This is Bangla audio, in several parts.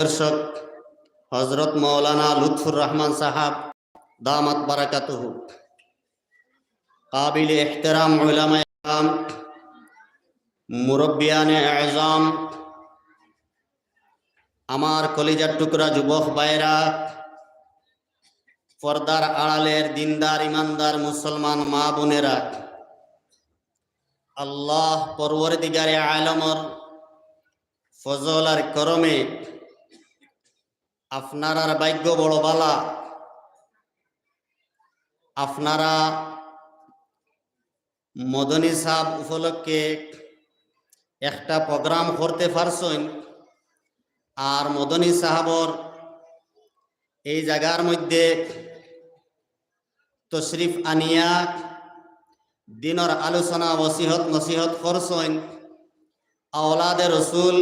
दर्शक हजरत मौलाना लुत्फुर रहमान साहब दामत बरकतुहु काबिल एहतराम उलमाए इस्लाम मुरब्बियाने आज़म आमार कलिजार टुकरा जुबक भाइरा पर्दार आड़ालेर दिनदार ईमानदार मुसलमान मा बोनेरा अल्लाह परवरदिगारे आलमर फजल और करमे आपनारार भाग्य बड़ बाला आपनारा मदनी साहब उपलक्षे एकटा प्रोग्राम करते पारछेन और मदनी साहबर এই জায়গার মধ্যে তশরিফ আনিয়া দিনের আলোচনা ওসিহত নসিহত করছেন আওলাদে রসুল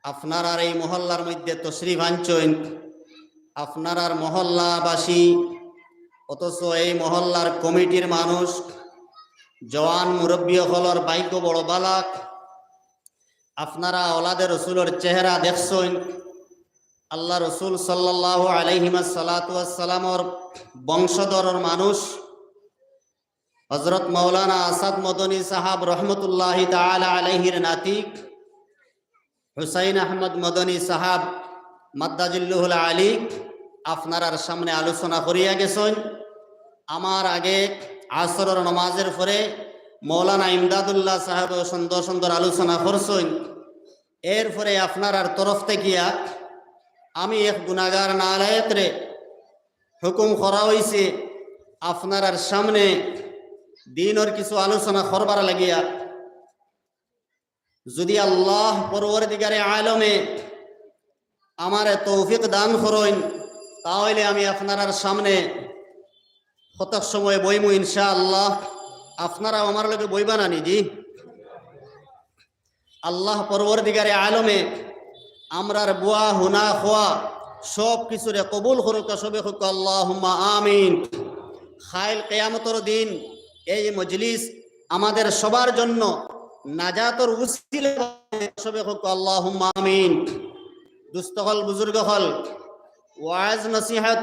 আপনার এই মহল্লার মধ্যে তশরিফ আনছেন আপনার মহল্লাবাসী অথচ এই মহল্লার কমিটির মানুষ জওয়ান মুরব্বী হলর ভাগ্য বড় বালাক আপনারা আওলাদে রসুলের চেহারা দেখছেন আল্লাহ রসুল সাল্লাল্লাহু আলাইহি ওয়াসাল্লামর বংশধরের মানুষ হযরত মাওলানা আসাদ মদনী সাহাব রহমতুল্লাহি তাআলা আলাইহির নাতি হুসাইন আহমদ মদনী সাহাব মাদ্দাজিল্লুহুল আলী আপনার সামনে আলোচনা করিয়া গেছেন। আমার আগে আসরের নামাজের পরে মৌলানা ইমদাদুল্লাহ সাহেব সুন্দর সুন্দর আলোচনা করছেন। এরপরে আপনার তরফ থেকে আমি এক গুনাহগার নালায়েকরে হুকুম করা হয়েছে আপনার সামনে দিনের কিছু আলোচনা করবার লাগিয়া। যদি আল্লাহ পরবর্তীকারে আলমে আমার তৌফিক দান করেন তাহলে আমি আপনার সামনে কতক সময় বইমু ইনশাআল্লাহ। আপনারা আমার লগে বইবা না নিজি আল্লাহ পরবর্তীকারে আলমে আমরার বুয়া হুনা খোয়া সব কিছুরে কবুল করুক সবে হোক আল্লাহুম্মা আমিন। খাইল কিয়ামতের দিন এই মজলিস আমাদের সবার জন্য নাজাতর উসিলা সবে হোক আল্লাহুম্মা আমিন। দুস্থ হল বুজুর্গ হল ওয়াজ নসিহত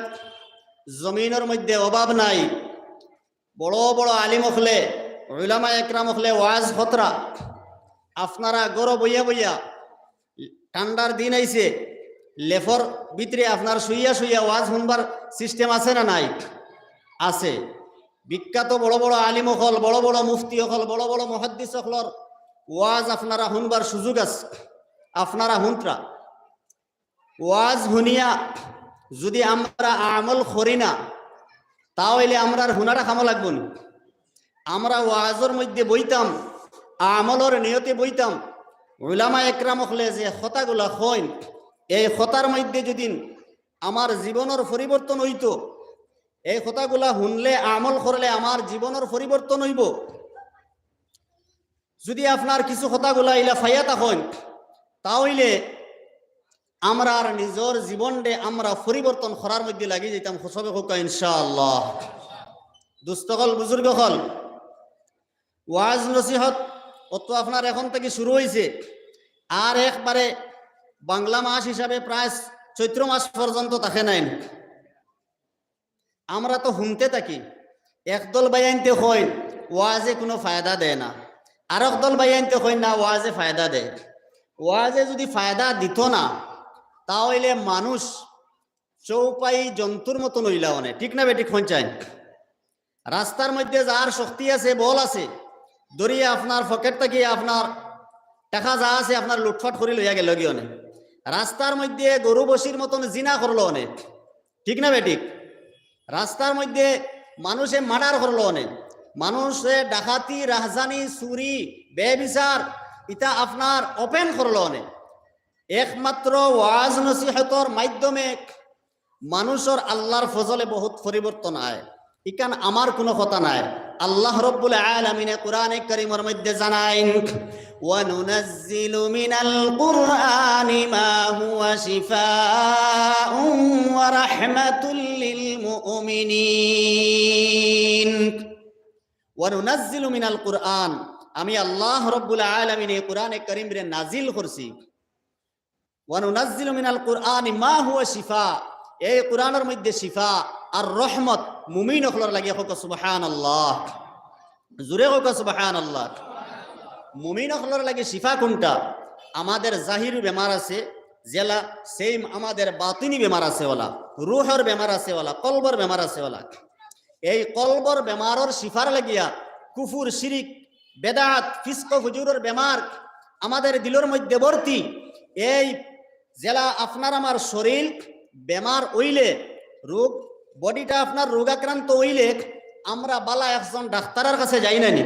জমিনের মধ্যে অভাব নাই। বড় বড় আলিম হলে উলামা একরাম হলে ওয়াজ খতরা আপনারা গরো বইয়া বইয়া ঠান্ডার দিন আইছে লেফর ভিতরে আপনার শুইয়া শুইয়া ওয়াজ শুনবার সিস্টেম আছে না নাই? আছে। বিখ্যাত বড় বড় আলিম হল বড় বড় মুফতি হল বড় বড় মুহাদ্দিস হলর ওয়াজ আপনারা শুনবার সুযোগ আছে। আপনারা শুনত্রা ওয়াজ শুনিয়া যদি আমরা আমল করি না তাহলে আমরা হুনারা খামো লাগবো না। আমরা ওয়াজের মধ্যে বইতাম আমলর নিয়তে বইতাম উলামা একরাম হলে যে কথাগুলা কইন এই কথার মধ্যে যদি আমার জীবনের পরিবর্তন হইতো এই কথাগুলা শুনলে আমল করলে আমার জীবনের পরিবর্তন হইব। যদি আপনার কিছু কথাগুলা ইলা ফাইয়া থাকেন তাহলে আমরা নিজের জীবনে আমরা পরিবর্তন করার মধ্যে লাগি যেতাম সবে হোক ইনশাআল্লাহ। দুস্থকল বুজুর্গ হল ওয়াজ নসিহত অত আপনার এখন থেকে শুরু হয়েছে আর একবারে বাংলা মাস হিসাবে প্রায় চৈত্র মাস পর্যন্ত থাকে নাই। আমরা তো শুনতে থাকি একদল বাইয়ানতে হই ওয়াজে কোনো ফায়দা দেয় না আর একদল বাইয়ানতে হই না ওয়াজে ফায়দা দেয়। ওয়াজে যদি ফায়দা দিত না তাহলে মানুষ চৌপাই জন্তুর মতো নইলা অনেক ঠিক না বেটি খঞ্চায়। রাস্তার মধ্যে যার শক্তি আছে বল আছে দরিয়ে আপনার পকেট থেকে আপনার টাকা যা আছে আপনার লুটফাট করে লইয়া গেল গিয়ে অনেক। রাস্তার মধ্যে গরু বসির মতন জিনা করলো অনেক ঠিক না বেঠিক। রাস্তার মধ্যে মানুষে মার্ডার করলো অনেক। মানুষে ডাকাতি রাহজানি চুরি বেবিচার ইটা আপনার ওপেন করলো অনেক। একমাত্র ওয়াজ নসিহতর মাধ্যমে মানুষের আল্লাহর ফজলে বহুত পরিবর্তন আয়। ইকান আমার কোনো কথা নাই। আল্লাহ রব্বুল আলামিন কোরআনে কারীমের মধ্যে জানাইন ওয়া নুনাজ্জিলু মিনাল কুরআনি মা হুয়া শিফাউন ওয়া রাহমাতুল লিল মুমিনিন। ওয়া নুনাজ্জিলু মিনাল কুরআন আমি আল্লাহ রব্বুল আলামিন কোরআনে কারীম রে নাজিল করছি ওয়া নুনাজ্জিলু মিনাল কুরআনি মা হুয়া শিফা, এই কোরআনের মধ্যে শিফা আর রহমত মুমিন হলর লাগে হোক সুবহানাল্লাহ, জোরে হোক সুবহানাল্লাহ। মুমিন হলর লাগে শিফা কোনটা? আমাদের জাহির বেমার আছে জেলা, সেম আমাদের বাতিনি বেমার আছে ওলা, রুহর বেমার আছে ওলা, কলবর বেমার আছে ওলা। এই কলবর বেমারর শিফার লাগিয়া কুফুর, শিরিক, বেদাত, ফিস্ক, ফুজুরের বেমার আমাদের দিলের মধ্যে ভর্তি। এই জেলা আপনার আমার শরীর বেমার হইলে, রোগ বডিটা আপনার রোগাক্রান্ত হইলে আমরা বালা একজন ডাক্তারের কাছে যাই না নি?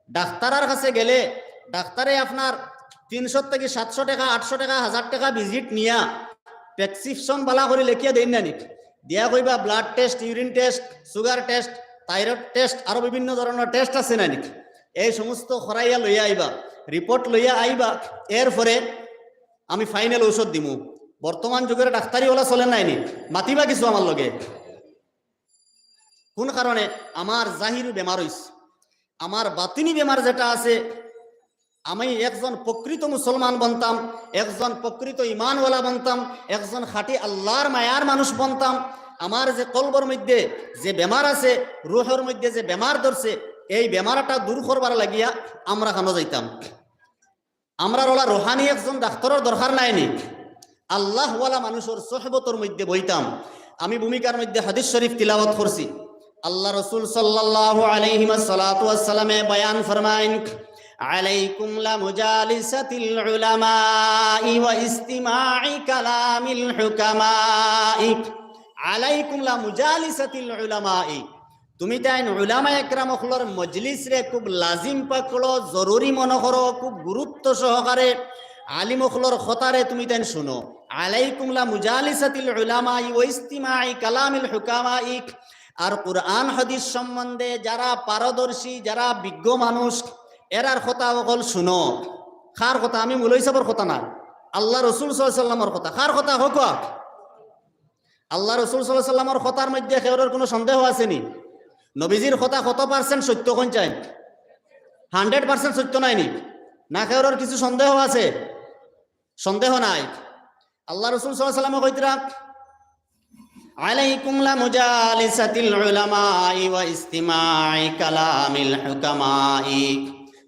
ডাক্তারের কাছে গেলে ডাক্তারে আপনার 300 থেকে 700 টাকা, 800 টাকা, 1000 টাকা ভিজিট নিয়া প্রেসক্রিপশন বালা করে লিখিয়া দেন না নি? দিয়া কইবা blood test, urine test, sugar test, thyroid test, আরো বিভিন্ন ধরনের টেস্ট আছে না নি? এই সমস্ত খরাইয়া লইয়া আইবা, রিপোর্ট লইয়া আইবা, এরপরে আমি ফাইনাল ঔষধ দিমু। বর্তমান যুগের ডাক্তারি ওলা চলে নাইনি, মাতিবা কিছু আমার লগে। কোন কারণে? আমার জাহির বেমার হইছে, আমার বাতিনি বেমার যেটা আছে, আমি একজন প্রকৃত মুসলমান বনতাম, একজন প্রকৃত ইমানওয়ালা বনতাম, একজন খাঁটি আল্লাহর মায়ার মানুষ বনতাম। আমার যে কলবর মধ্যে যে বেমার আছে, রুহের মধ্যে যে বেমার ধরছে, এই বেমারটা দূর করবার লাগিয়া আমরা কেন যাইতাম? আমরা ওলা রোহানি একজন ডাক্তারের দরকার নাইনি, আল্লাহওয়ালা মানুষের সোহবতর মধ্যে বইতাম। আমি ভূমিকার মধ্যে হাদিস শরীফ তিলাওয়াত করছি। আল্লাহ রসুল সাল্লাল্লাহু আলাইহি ওয়াসাল্লামে বয়ান ফরমাইন, আলাইকুম লা মুজালিসাতিল উলামাই ওয়া ইস্তিমাই কালামিল হুকামাই। আলাইকুম লা মুজালিসাতিল উলামাই, তুমি তাই উলামা একরাম হলর মজলিস রে খুব লাজিম পাকলো, জরুরি মনে করো, খুব গুরুত্ব সহকারে আলিম হলর খতারে তুমি তাই শুনো। আলাইকুম লা মুজালিসাতিল উলামাই ওয়া ইস্তিমাই কালামিল হুকামাই। আর কুরআন হাদিস সম্বন্ধে যারা পারদর্শী, যারা বিজ্ঞ মানুষ, এরার কথা অকল শুনো। কার কথা? আমি মুলাই সাহেবের কথা না, আল্লাহ রসুল সাল্লাল্লাহু আলাইহি ওয়াসাল্লামের কথা। কার কথা হোক? আল্লাহ রসুল সাল্লাল্লাহু আলাইহি ওয়াসাল্লামের কথার মধ্যে কেউর কোনো সন্দেহ আসেনি? নবীজির কথা কত পার্সেন্ট সত্য কোন চাই? 100% সত্য নাইনি? না কেউর কিছু সন্দেহ আছে? সন্দেহ নাই। আল্লাহ রসুল সাল্লাল্লাহু আলাইহি ওয়াসাল্লাম কইতরা, আলাইকুম লা মুজালিসাতিল উলামাই ওয়া ইস্তিমাই কালামিল হুকামাই।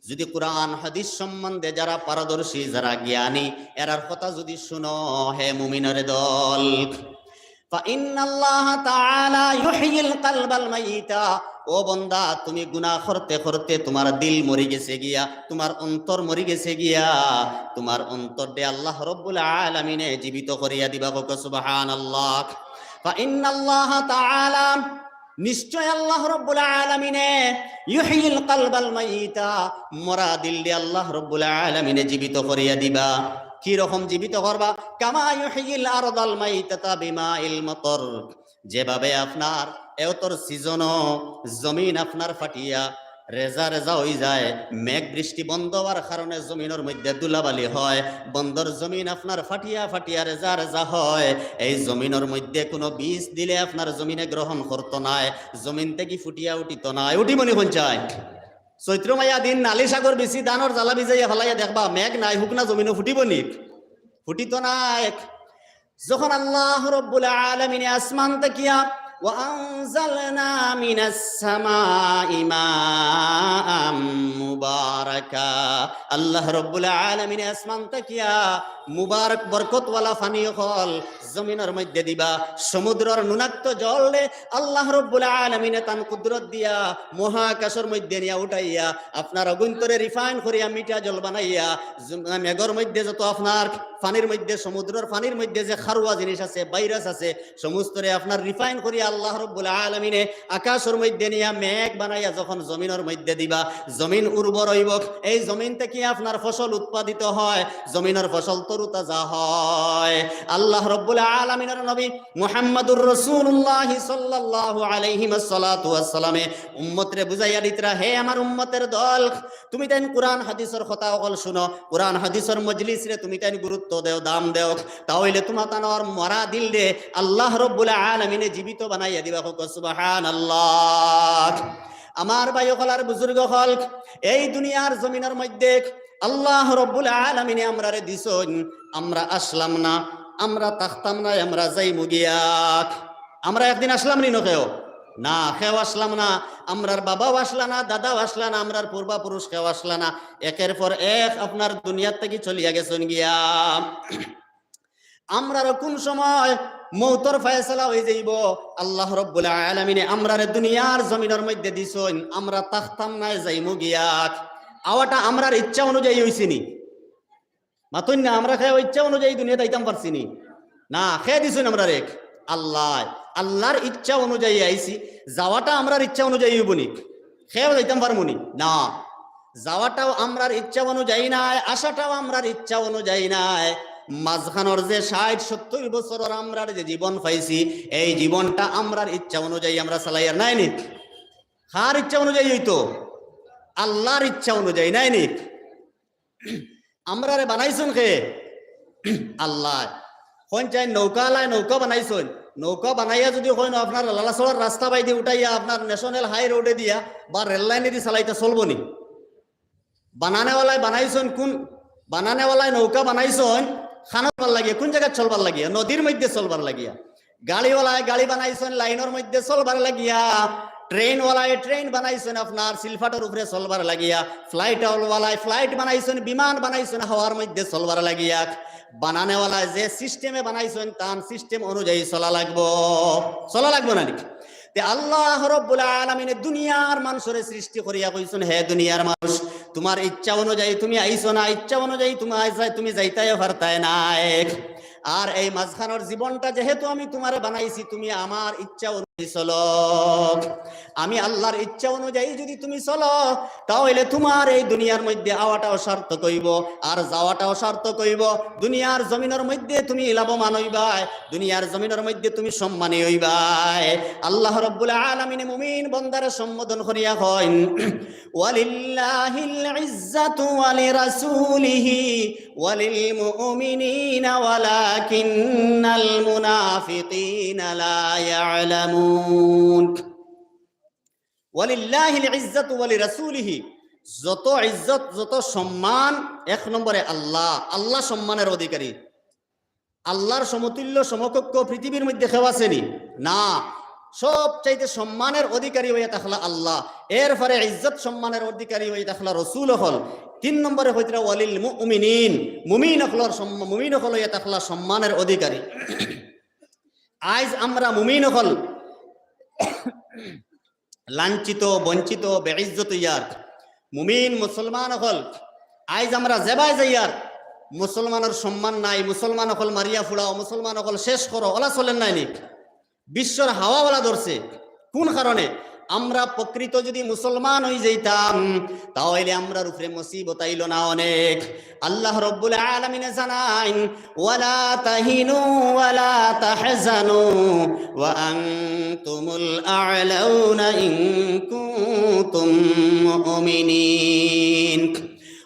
যদি কোরআন হাদিস সম্বন্ধে যারা পারদর্শী, যারা জ্ঞানী, এরার কথা যদি শুনো হে মুমিনের দল, ফাইন্নাল্লাহা তাআলা ইউহয়িল কালবাল মাইতা। ও বান্দা, তুমি গুনাহ করতে করতে তোমার দিল মরে গেছে গিয়া, তোমার অন্তর মরে গেছে গিয়া, তোমার অন্তর দে আল্লাহ রাব্বুল আলামিনে জীবিত করিয়া দিবা। সুবহানাল্লাহ। ফাইন্নাল্লাহা তাআলা, নিশ্চয় আল্লাহ রাব্বুল আলামিনে ইউহয়িল কালবাল মাইতা, মরা দিল দে আল্লাহ রাব্বুল আলামিনে জীবিত করিয়া দিবা। কি রকম জীবিত করবা? কামা ইউহয়িল আরদাল মাইতাতা বিমাইল মতর, যেভাবে আপনার এতর সিজন জমিন আপনার ফাটিয়া রেজা রেজা হয়ে যায়, মেঘ বৃষ্টি বন্ধ হওয়ার কারণে জমিনের মধ্যে ধুলাবালি হয়, বন্দর জমিন আপনার ফাটিয়া ফাটিয়া রেজা রেজা হয়। এই জমিনের মধ্যে কোনো বীজ দিলে আপনার জমিনে গ্রহণ করতো নাই, জমিন থেকে ফুটিয়া উঠিত নাই। উঠিবনি পঞ্চায় চৈত্র মাইয়া দিন নালি সাগর বেশি দানর জ্বালা বিজাইয়া ফেলাইয়া দেখবা মেঘ নাই, হুক না জমিনে ফুটিবনি? ফুটিত নাই। যখন আল্লাহ রাব্বুল আলামিন আসমান তাকিয়া ওয়া আনজালনা মিনাস সামাই মাআম মুবারাকা, আল্লাহ রাব্বুল আলামিন আসমান তাকিয়া মুবারক বরকতওয়ালা পানি হল জমিনের মধ্যে দিবা। সমুদ্রের নুনাক্ত জল আল্লাহ রাব্বুল আলামিন তান কুদরত দিয়া মহাকাশের মধ্যে নিয়া উঠাইয়া আপনার অগুন্তরে রিফাইন করিয়া মিঠা জল বানাইয়া মেঘর মধ্যে যত আপনার পানির মধ্যে, সমুদ্রের পানির মধ্যে যে খারুয়া জিনিস আছে, ভাইরাস আছে, সমস্তরে আপনার রিফাইন করিয়া আল্লাহ রাব্বুল আলামিনে আকাশের মধ্যে নিয়া মেঘ বানাইয়া যখন জমিনের মধ্যে দিবা, জমিন উর্বর হইব। এই জমিন থেকে আপনার ফসল উৎপাদিত হয়, জমিনের ফসল তরুতাজা হয়। আল্লাহ রাব্বুল আলামিনের নবী মুহাম্মদুর রাসূলুল্লাহ সাল্লাল্লাহু আলাইহি ওয়াসাল্লামে উম্মতরে বুঝাইয়া দিতরা, হে আমার উম্মতের দল, তুমি তাই কোরআন হাদিসের কথা অকল শুনো, কোরআন হাদিসের মজলিস রে তুমি তাই গুরুত্ব দেও, দাম দেও, তাহলে তোমার তানোর মরা দিল দে আল্লাহ রাব্বুল আলামিনে জীবিত বানাইয়া দিবা। সুবহানাল্লাহ। আমার ভাই হল আর বুজুর্গ হল, এই দুনিয়ার জমিনের মধ্যে আল্লাহ রব্বুল আলামিনে আমরারে দিছন, আমরা আসলাম না, আমরা তাখতাম না, আমরা যাইমু গিয়া। আমরা একদিন আসলাম নি নকেও না, খেও আসলাম না, আমরার বাবাও আসলা না, দাদাও আসলা না, আমরার পূর্বাপুরুষ কেউ আসলা না, একের পর এক আপনার দুনিয়ার থেকে চলিয়া গেছেন গিয়া। আমরারও কোন সময় মৌতর ফায়সালা হয়ে যাইব, আল্লাহ রব্বুল আলামিনে আমরারে দুনিয়ার জমিনের মধ্যে দিছন, আমরা তাখতাম না, যাইমু গিয়া। আওয়াটা আমরার ইচ্ছা অনুযায়ী হইছিনি, মাতুন না আমরা খেয়ে ইচ্ছা অনুযায়ী দুনিয়া যাইতাম পারছিনি না, খেয়ে দিছুন আমরা রেখ আল্লাহ, আল্লাহর ইচ্ছা অনুযায়ী আইছি। যাওয়াটা আমরার ইচ্ছা অনুযায়ী হইবনি, খেয়েও যাইতাম পারমুনি না। যাওয়াটাও আমরার ইচ্ছা অনুযায়ী নাই, আসাটাও আমরার ইচ্ছা অনুযায়ী নাই। মাঝখানোর যে ৬০-৭০ বছরের আমরার যে জীবন পাইছি, এই জীবনটা আমরার ইচ্ছা অনুযায়ী আমরা চালাইয়ার নাই নি। কার ইচ্ছা অনুযায়ী হইতো? আল্লাহর ইচ্ছা অনুযায়ী নাই নি। আমরারে বানাইছুন কে? আল্লাহ। কোন চাই নৌকা আলায় নৌকা বানাইছুন, নৌকা বানাইয়া যদি হয় আপনার লালাচড়ার রাস্তা বাইদি উঠাইয়া আপনার ন্যাশনাল হাই রোডে দিয়া বা রেল লাইনে দিয়ে চালাইতে চলবো নি? বানানেওয়ালায় বানাইছুন কোন? বানানেওয়ালায় নৌকা বানাইছুন খানাবার লাগিয়া, কোন জায়গায় চলবার লাগিয়া? নদীর মধ্যে চলবার লাগিয়া। গাড়িওয়ালায় গাড়ি বানাইছুন লাইনের মধ্যে চলবার লাগিয়া। ট্রেনওয়ালায় ট্রেন বানাইছেন আপনার সিলফাটের উপরে চলবার লাগিয়া। ফ্লাইটওয়ালায় ফ্লাইট বানাইছেন, বিমান বানাইছেন হাওয়ার মধ্যে চলবার লাগিয়া। বানানেওয়ালায় যে সিস্টেমে বানাইছেন তার সিস্টেম অনুযায়ী চলা লাগবো না নাকি? আল্লাহ রাব্বুল আলামিন দুনিয়ার মানুষের সৃষ্টি করিয়া কইছেন, হে দুনিয়ার মানুষ, তোমার ইচ্ছা অনুযায়ী তুমি আইছো না, ইচ্ছা অনুযায়ী তুমি যাইতাই পারতাই নাই। আর এই মাঝখানোর জীবনটা যেহেতু আমি তোমারে বানাইছি, তুমি আমার ইচ্ছা অনুযায়ী চলো। আমি আল্লাহর ইচ্ছা অনুযায়ী যদি তুমি চলো, তাহলে তোমার এই দুনিয়ার মধ্যে আওয়াটাও সার্থক হইব আর যাওয়াটাও সার্থক হইব। দুনিয়ার জমিনের মধ্যে তুমি লাভবান হইবাই, দুনিয়ার জমিনের মধ্যে তুমি সম্মানী হইবাই। আল্লাহ রাব্বুল আলামিন মুমিন বান্দারে সম্বোধন করিয়া কইন, ওয়ালিল্লাহিল ইজ্জাতু ওয়া লিরাসূলিহি ওয়া লিল মুমিনিনা ওয়ালাকিন্নাল মুনাফিকিনা লা ইয়ালামুন। ওয়ালিল্লাহিল ইজ্জাতু ওয়া লিরাসূলিহি, যত ইজ্জত যত সম্মান এক নম্বরে আল্লাহ। আল্লাহ সম্মানের অধিকারী। আল্লাহর সমতুল্য সমকক্ষ পৃথিবীর মধ্যে কেউ আসেনি না। সবচাইতে সম্মানের অধিকারী হইয়া থাকলা আল্লাহ, এরপরে ইজ্জত সম্মানের অধিকারী হইয়া থাকলা রসুল হল। ৩ নম্বরে হইতে ওয়ালিল মুমিনিন, মুমিন হল হইয়া থাকলা সম্মানের অধিকারী। আজ আমরা মুমিন হল লাঞ্ছিত, বঞ্চিত, বেইজ্জত ইয়ার। মুমিন মুসলমান হল আজ আমরা জেবাই যাইয়ার, মুসলমানের সম্মান নাই, মুসলমান হল মারিয়া ফুড়াও, মুসলমান হল শেষ করো, ওলা চলেন নাই নি। বিশ্বর হাওয়াওয়ালা ধরছে। কোন কারণে? আমরা প্রকৃত যদি মুসলমান হয়ে যাইতাম, তাহলে আমরার উপরে মুসিবত আইল না অনেক। আল্লাহ রাব্বুল আলামিন জানাইন, ওয়ালা তাহিনু ওয়ালা তাহজানু ওয়া আনতুমুল আ'লাউনা ইন কুনতুম মুমিনিন।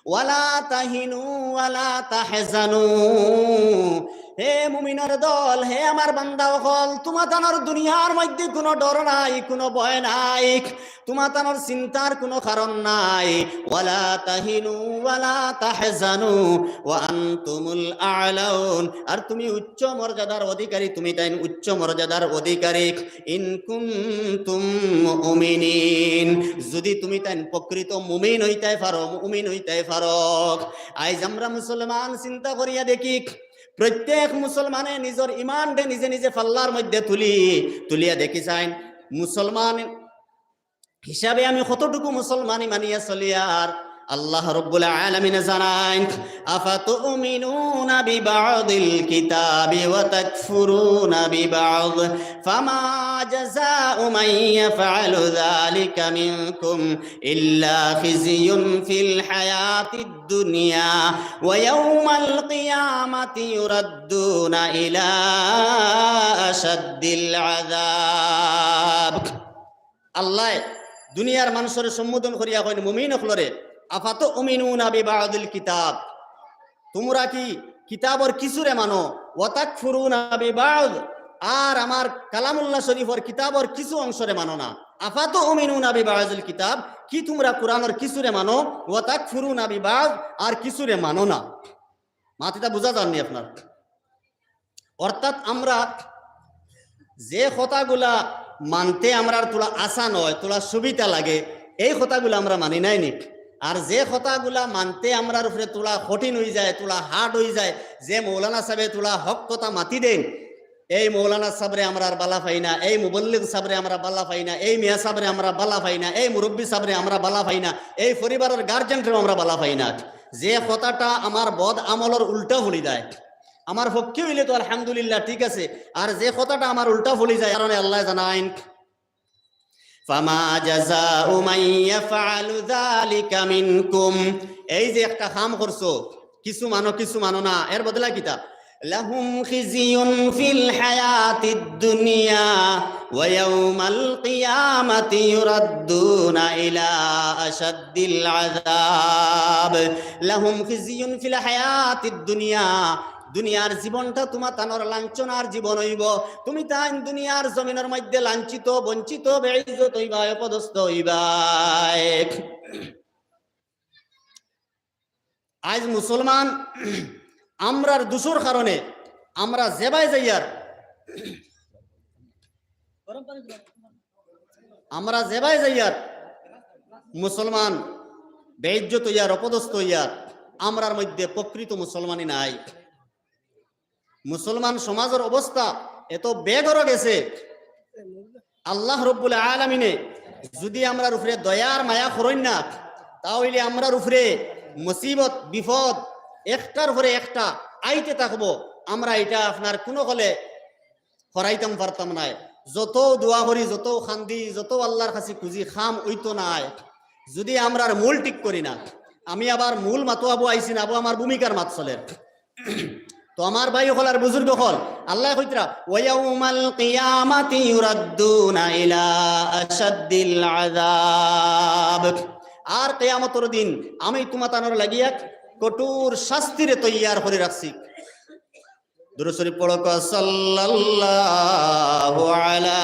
ওয়ালা তাহিনু ওয়ালা তাহজানু, হে মুমিনের দল, হে আমার বান্দা হল, তোমার দুনিয়ার মধ্যে কোনো ডর নাই, কোনো ভয় নাই, তোমার চিন্তার কোনো কারণ নাই। ওয়ালা তাহিনু ওয়ালা তাহজানু ওয়া আনতুমুল আ'লাউন, আর তুমি উচ্চ মর্যাদার অধিকারী, তুমি তাই উচ্চ মর্যাদার অধিকারী। ইন কুনতুম মুমিনিন, যদি তুমি তাই প্রকৃত মুমিন হইতে পারো, মুমিন হইতে পারো। আজ আমরা মুসলমান চিন্তা করিয়া দেখি, প্রত্যেক মুসলমানে নিজের ইমান নিজে নিজে পাল্লার মধ্যে তুলিয়া দেখি চাই, মুসলমান হিসাবে আমি কতটুকু মুসলমানি মানিয়া চলিয়ার। আল্লাহ রাব্বুল আলামিন জানান, আফাতুমিনুনা বিবাদিল কিতাবি ওয়া তাকফুরুনা বিবাদ, ফামা জাযাউ মান ইয়াফআলু যালিকা মিনকুম ইল্লা খিজিয়ুন ফিল হায়াতিদ দুনিয়া ওয়া ইয়াউমাল কিয়ামাতি ইউরাদ্দুনা ইলা আশাদ্দিল আযাব। আল্লাহ দুনিয়ার মানুষের সম্বোধন করিয়া কইন, মুমিন হলরে, আফাতুমিনুনা বিবাদিল কিতাব, তোমরা কি কিতাবর কিছুরে মানো, ওয়া তাকফুরুনা বিবাদ, আর আমার কালামুল্লাহ শরীফর কিতাবর কিছু অংশরে মানো না। আফাতুমিনুনা বিবাযিল কিতাব, কি তোমরা কোরআনের কিছুরে মানো, ওয়া তাকফুরুনা বিবায, আর কিছুরে মানো না। মাতিটা বুঝা যাননি আপনার? অর্থাৎ আমরা যে কথাগুলা মানতে আমরা তোলা আশা নয়, তোলা সুবিধা লাগে, এই কথাগুলো আমরা মানি নাই নি। আর যে কথাগুলা মানতে আমরার উপরে তোলা কঠিন হয়ে যায়, তোলা হার্ড হয়ে যায়, যে মৌলানা সাহেবে তোলা হক কথা মাতি দেন, এই মৌলানা সাবরে আমরা বালা পাই না, এই মুবল্লিগ সাবরে আমরা বালা পাই না, এই মিয়া সাবরে আমরা বালা পাই না, এই মুরব্বী সাবরে আমরা বালা পাই না, এই পরিবারের গার্জেনরেও আমরা বালা পাই না। যে কথাটা আমার বদ আমলের উল্টা ভুলি দেয়, আমার পক্ষে হইলে তো আলহামদুলিল্লাহ ঠিক আছে, আর যে কথাটা আমার উল্টা ভুলি যায়, কারণে আল্লাহ জানাইন ফামা জাযাউ মান ইয়াফআলু যালিকা মিনকুম, এই যে একটা কাম করছো, কিছু মানো না, এর বদলা কিতা লাহুম খিজিয়ুন ফিল হায়াতিদ দুনিয়া ওয়া ইয়াউমাল কিয়ামাতি ইউরাদ্দুনা ইলা আশাদ্দিল আযাব। লাহুম খিজিয়ুন ফিল হায়াতিদ দুনিয়া, দুনিয়ার জীবনটা তোমার তানোর লাঞ্ছনার জীবন হইব, তুমি তাই দুনিয়ার জমিনের মধ্যে লাঞ্ছিত বঞ্চিত বেইজ্জত হইবা, অপদস্থ হইবা। আজ মুসলমান আমরার দুশোর কারণে আমরা জেবাই যাইয়ার, আমরা জেবাই যাইয়ার মুসলমান বেইজ্জত হইয়ার, অপদস্থ হইয়ার, আমরার মধ্যে প্রকৃত মুসলমানই নাই। মুসলমান সমাজের অবস্থা এত বেগর গেছে, আল্লাহ রব্বুল আলামিনে যদি আমরার উপরে দয়ার মায়া করেন না, তাহলে আমরার উপরে মুসিবত বিপদ একটার উপরে একটা আইতে থাকবো, আমরা এটা আপনার কোনো হলে হরাইতাম পারতাম নাই। যত দোয়া করি, যত খান্দি, যত আল্লাহর কাছে খুঁজি, খাম ওইতো নাই যদি আমরার মূল ঠিক করি না। আমি আবার মূল মাতো আবু আইসি না, আবু আমার ভূমিকার মাত চলের। তো আমার ভাই হল আর বুজুর্গ হল, আল্লাহ কইতরা ওয়ায়াউমাল কিয়ামাতি ইউরাদ্দুনা ইলা আশাদ্দিল আযাব, আর কিয়ামতের দিন আমি তোমাতানোর লাগিয়া কঠোর শাস্তিরে তৈয়ার করে রাখছি। দুরূদ শরীফ পড়ো, সাল্লাল্লাহু আলা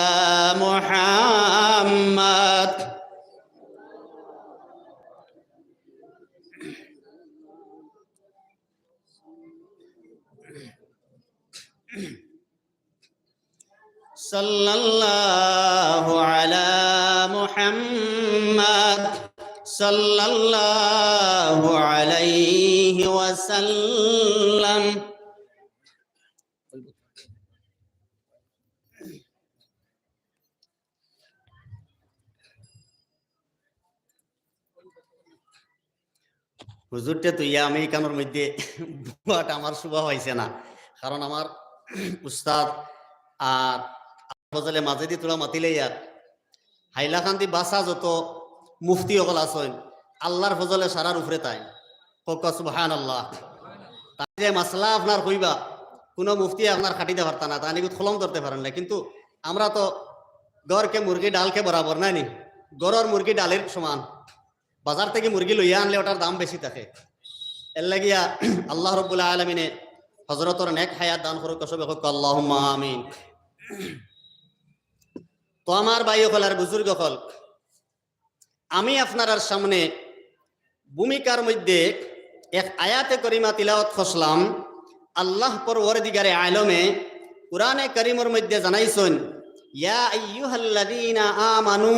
মুহাম্মাদ। সাল্লাল্লাহু আলা মুহাম্মাদ সাল্লাল্লাহু আলাইহি ওয়াসাল্লাম। হুজুরটা তুইয়া আমি কানোর মধ্যে বুয়াটা আমার শুভ হয়েছে না, কারণ আমার উস্তাদ আর ফজলে মাঝে দি তোলা মাতিলে ইয়ার হাইলাকান্দি বাসা যত মুফতি অকল আসেন, আল্লাহর ফজলে সারার উপরে তাই কক সুবহানাল্লাহ। তাই যে মাসলা আপনার কইবা কোনো মুফতি আপনার খাটিতে পারতা না, তাই খলম ধরতে পারেন না। কিন্তু আমরা তো গড়কে মুরগি ডালকে বরাবর নাই নি, গড়ের মুরগি ডালের সমান, বাজার থেকে মুরগি লইয়া আনলে ওটার দাম বেশি থাকে। এর লাগিয়া আল্লাহ রব্বুল আলামিনে হযরতর নেক হায়াত দান করুক, সবে হোক আল্লাহুম্মা আমিন। তো আমার ভাই হল আর বুজুর্গ হল, আমি আপনার সামনে ভূমিকার মধ্যে এক আয়াতে করিমা তিলাওয়াত করলাম। আল্লাহ পরওয়ারদিগারে আলমে কুরআনে কারীমের মধ্যে জানাইছেন, ইয়া আইয়ুহাল্লাযীনা আমানু,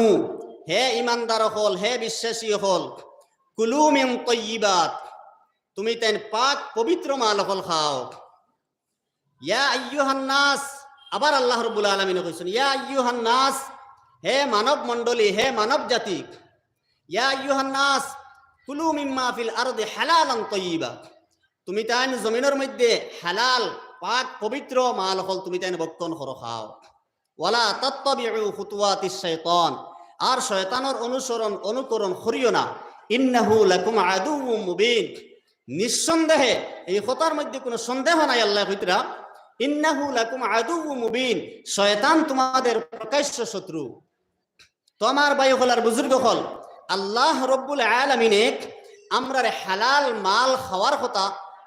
হে ইমানদার হল, হে বিশ্বাসী হল, কুলু মিন তাইয়্যিবাত, তুমি তেন পাক পবিত্র মাল হল খাও। ইয়া আইয়ুহান নাস, আবার আল্লাহ রাব্বুল আলামিন কইছেন, ইয়া আইয়ুহান নাস, হে মানব মণ্ডলী, হে মানব জাতি, ইয়া আইয়ুহান নাস কুলু মিম্মা ফিল আরদি হালালান তাইয়্যিবা, তুমি তাইন জমিনের মধ্যে হালাল পাক পবিত্র মাল হল তুমি তাইন ভক্ষণ করো, খাও। ওয়ালা তাত্তাবিউ খুতুওয়াতিশ শাইতান, আর শয়তানের অনুকরণ করিও না। ইন্নাহু লাকুম আদুউম মুবিন, নিঃসন্দেহে এই কথার মধ্যে কোনো সন্দেহ নাই। আল্লাহ কইতরা ইন্নাহু লাকুম আদুউম মুবিন, শয়তান তোমাদের প্রকাশ্য শত্রু। তো আমার ভাই হল আর বুজুর্গ হল, আল্লাহ রব্বুল আলামিনে আমরার হালাল মাল খাওয়ার কথা,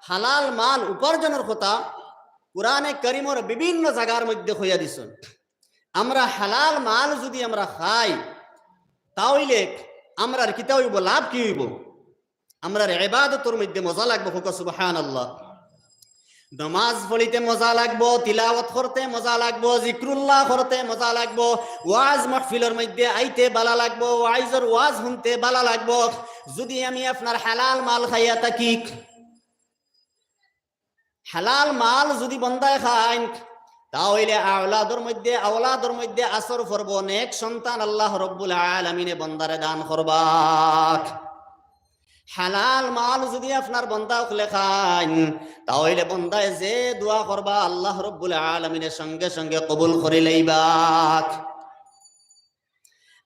হালাল মাল উপার্জনের কথা কুরআনে কারীমের বিভিন্ন জায়গার মধ্যে হইয়া দিছেন। আমরা হালাল মাল যদি আমরা খাই, তাহলে আমরার কিতা হইব, লাভ কি হইব? আমরার ইবাদতের মধ্যে মজা লাগবো, হোক সুবহানাল্লাহ। নমাজ পড়িতে মজা লাগবো, তিলাওয়াত করতে মজা লাগবো, জিক্রুল্লাহ করতে মজা লাগবো, ওয়াজ মাহফিলের মধ্যে আইতে ভালো লাগবো, ওয়াইজের ওয়াজ শুনতে ভালো লাগবো। যদি আমি আপনার হালাল মাল খাইয়া থাকি, হালাল মাল যদি বন্দায় খাই, তাহলে আওলাদর মধ্যে আসর করব, নেক সন্তান আল্লাহ রব্বুল আলামিনে বন্দারে দান করবা। হালাল মাল যদি আপনার বন্দা খুলে খান, তাহলে বন্দায় যে দোয়া করবা আল্লাহ রব্বুল আলামিনের সঙ্গে সঙ্গে কবুল করে লইবা।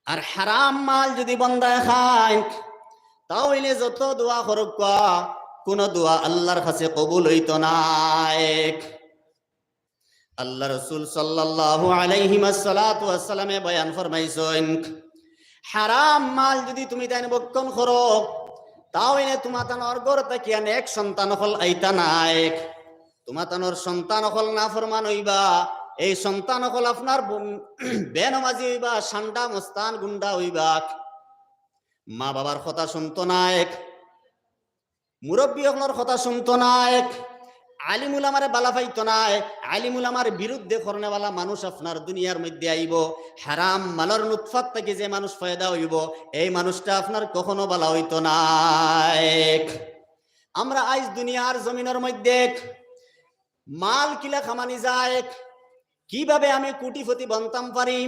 আর হারাম মাল যদি বন্দায় খান, তাহলে যত দোয়া করুক কোন দোয়া আল্লাহর কাছে কবুল হইতো না। আল্লাহ রাসূল সাল্লাল্লাহু আলাইহি ওয়াসাল্লামে বয়ান ফরমাইছেন, হারাম মাল যদি তুমি তাই ভক্ষণ করো, তাহলে তোমার তানোর গড় তাকিয়া নেক সন্তান হল আইতা নাই, তোমার তানোর সন্তান হল না ফরমান হইবা। এই সন্তান হল আপনার বেনমাজি হইবা, সান্ডা মস্তান গুন্ডা হইবা, মা বাবার কথা শুনতো নাই, মুরব্বী হকলের কথা শুনতো নাই, আলিমুল আমারে বালা পাইতো নাই, আলিমুল আমার বিরুদ্ধে করনেওয়ালা মানুষ আপনার দুনিয়ার মধ্যে আইব। হারাম মালার নুতফাত থেকে যে মানুষ ফায়দা হইব, এই মানুষটা আপনার কখনো বালা হইতো না। আমরা আজ দুনিয়ার জমিনের মধ্যে মাল কিলা খামানি যায়, কিভাবে আমি কোটিপতি বনতাম পারি,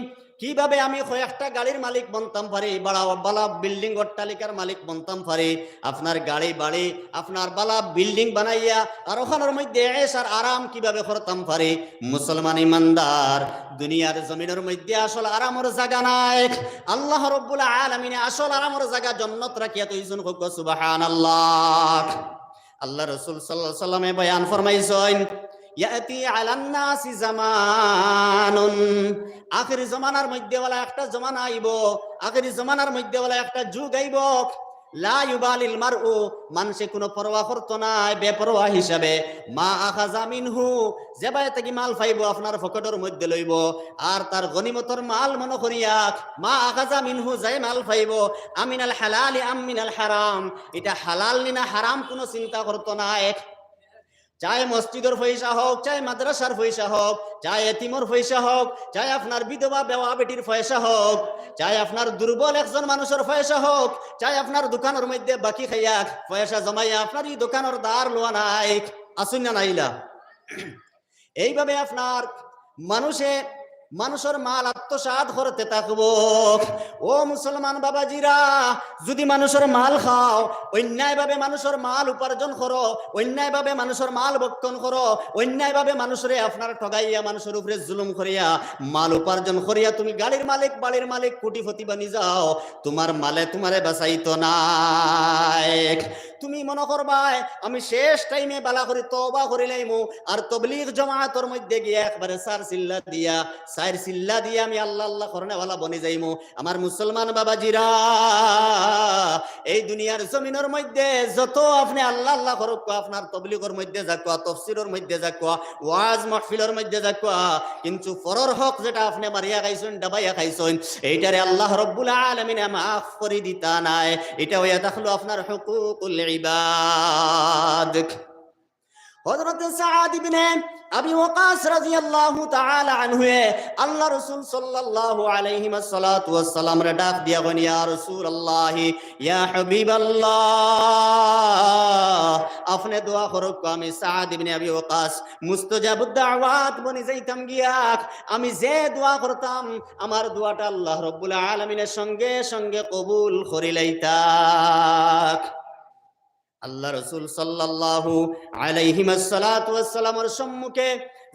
কিভাবে আমি কয়েকটা গাড়ির মালিক বনতাম পারি, বালা বিল্ডিং অট্টালিকার মালিক বনতাম পারি। আপনার গাড়ি বাড়ি, আপনার বালা বিল্ডিং বানাইয়া আর ওখানের মধ্যে এসার আরাম কিভাবে করতাম পারি। মুসলমান ইমানদার, দুনিয়ার জমিনের মধ্যে আসল আরামের জায়গা নাই। আল্লাহ রব্বুল আলামিনে আসল আরামের জায়গা জান্নাত রাখিয়া তৈজন হোক সুবহানাল্লাহ। আল্লাহ রাসূল সাল্লাল্লাহু আলাইহি ওয়াসাল্লামে বয়ান ফরমাইছেন, ইয়াতি আলান নাসি জামানুন, আখিরি জমানার মধ্যে ওয়ালা একটা জমানা আইব, আখিরি জমানার মধ্যে ওয়ালা একটা যুগ আইব, লা ইউবালিল মারউ, মানুষে কোনো পরোয়া করতো না, বেপরোয়া হিসাবে মা আখাযা মিনহু, যেবাই থেকে মাল পাইব আপনার পকেটের মধ্যে লইব, আর তার গনিমতর মাল মনে করিয়া মা আখাযা মিনহু, যাই মাল পাইব আমিনাল হালালি আমিনাল হারাম, এটা হালাল না হারাম কোনো চিন্তা করতো না। চাই মসজিদের পয়সা হোক, চাই মাদ্রাসার পয়সা হোক, চাই এতিমর পয়সা হোক, চাই আপনার বিধবা বেওয়া বেটির পয়সা হোক, চাই আপনার দুর্বল একজন মানুষের পয়সা হোক, চাই আপনার দোকানের মধ্যে বাকি খাইয়া পয়সা জমাইয়া আপনার এই দোকানের দ্বার লোয়া নাই, আসুন না নাইলা। এইভাবে আপনার মানুষের মাল আত্মসাৎ করতে থাকবো। ও মুসলমান বাবাজিরা, যদি মানুষের মাল খাও, অন্যায় ভাবে মানুষের মাল উপার্জন করো, অন্যায় ভাবে মানুষের মাল ভক্ষণ করো, অন্যায় ভাবে মানুষরে আপনার ঠগাইয়া মানুষের উপরে জুলুম করিয়া মাল উপার্জন করিয়া তুমি গাড়ির মালিক বাড়ির মালিক কোটিপতি বানি যাও, তোমার মালে তোমারে বাঁচাইতো না। তুমি মনে করবা আমি শেষ টাইমে বালা করে তওবা করিলাইমু, আর তাবলীগ জামাতের মধ্যে গিয়ে একবারে চার চিল্লা দিয়া আমি আল্লাহ আল্লাহ করনেওয়ালা বনে যাইমু। আমার মুসলমান বাবাজিরা, এই দুনিয়ার জমিনের মধ্যে যত আপনি আল্লাহ আল্লাহ করুক, আপনার তাবলীগের মধ্যে যাক, তাফসীরের মধ্যে যাক, ওয়াজ মাহফিলের মধ্যে যাক, কিন্তু পরর হক যেটা আপনি মারিয়া খাইছেন, ডাবাইয়া খাইছেন, এইটারে আল্লাহ রব্বুল আলামিনে মাফ করে দিতা নাই। এটা হইয়া থাকলো আপনার হুকুকুল ইবাদ। হযরত সাআদ ইবনে আবি ওয়াকাস রাদিয়াল্লাহু তাআলা আনহু আল্লাহ রাসূল সাল্লাল্লাহু আলাইহি ওয়াসাল্লাম রে ডাক দিয়া বলেন, ইয়া রাসূলুল্লাহ, ইয়া হাবিবাল্লাহ, আপনি দোয়া করুক আমি সাআদ ইবনে আবি ওয়াকাস মুস্তাজাবুদ দাওয়াত বনি যাইতাম গিয়া, আমি যে দোয়া করতাম আমার দোয়াটা আল্লাহ রাব্বুল আলামিনের সঙ্গে সঙ্গে কবুল করে লইতা। আল্লাহ রাসূল সাল্লাল্লাহু আলাইহি ওয়াসাল্লামের সম্মুখে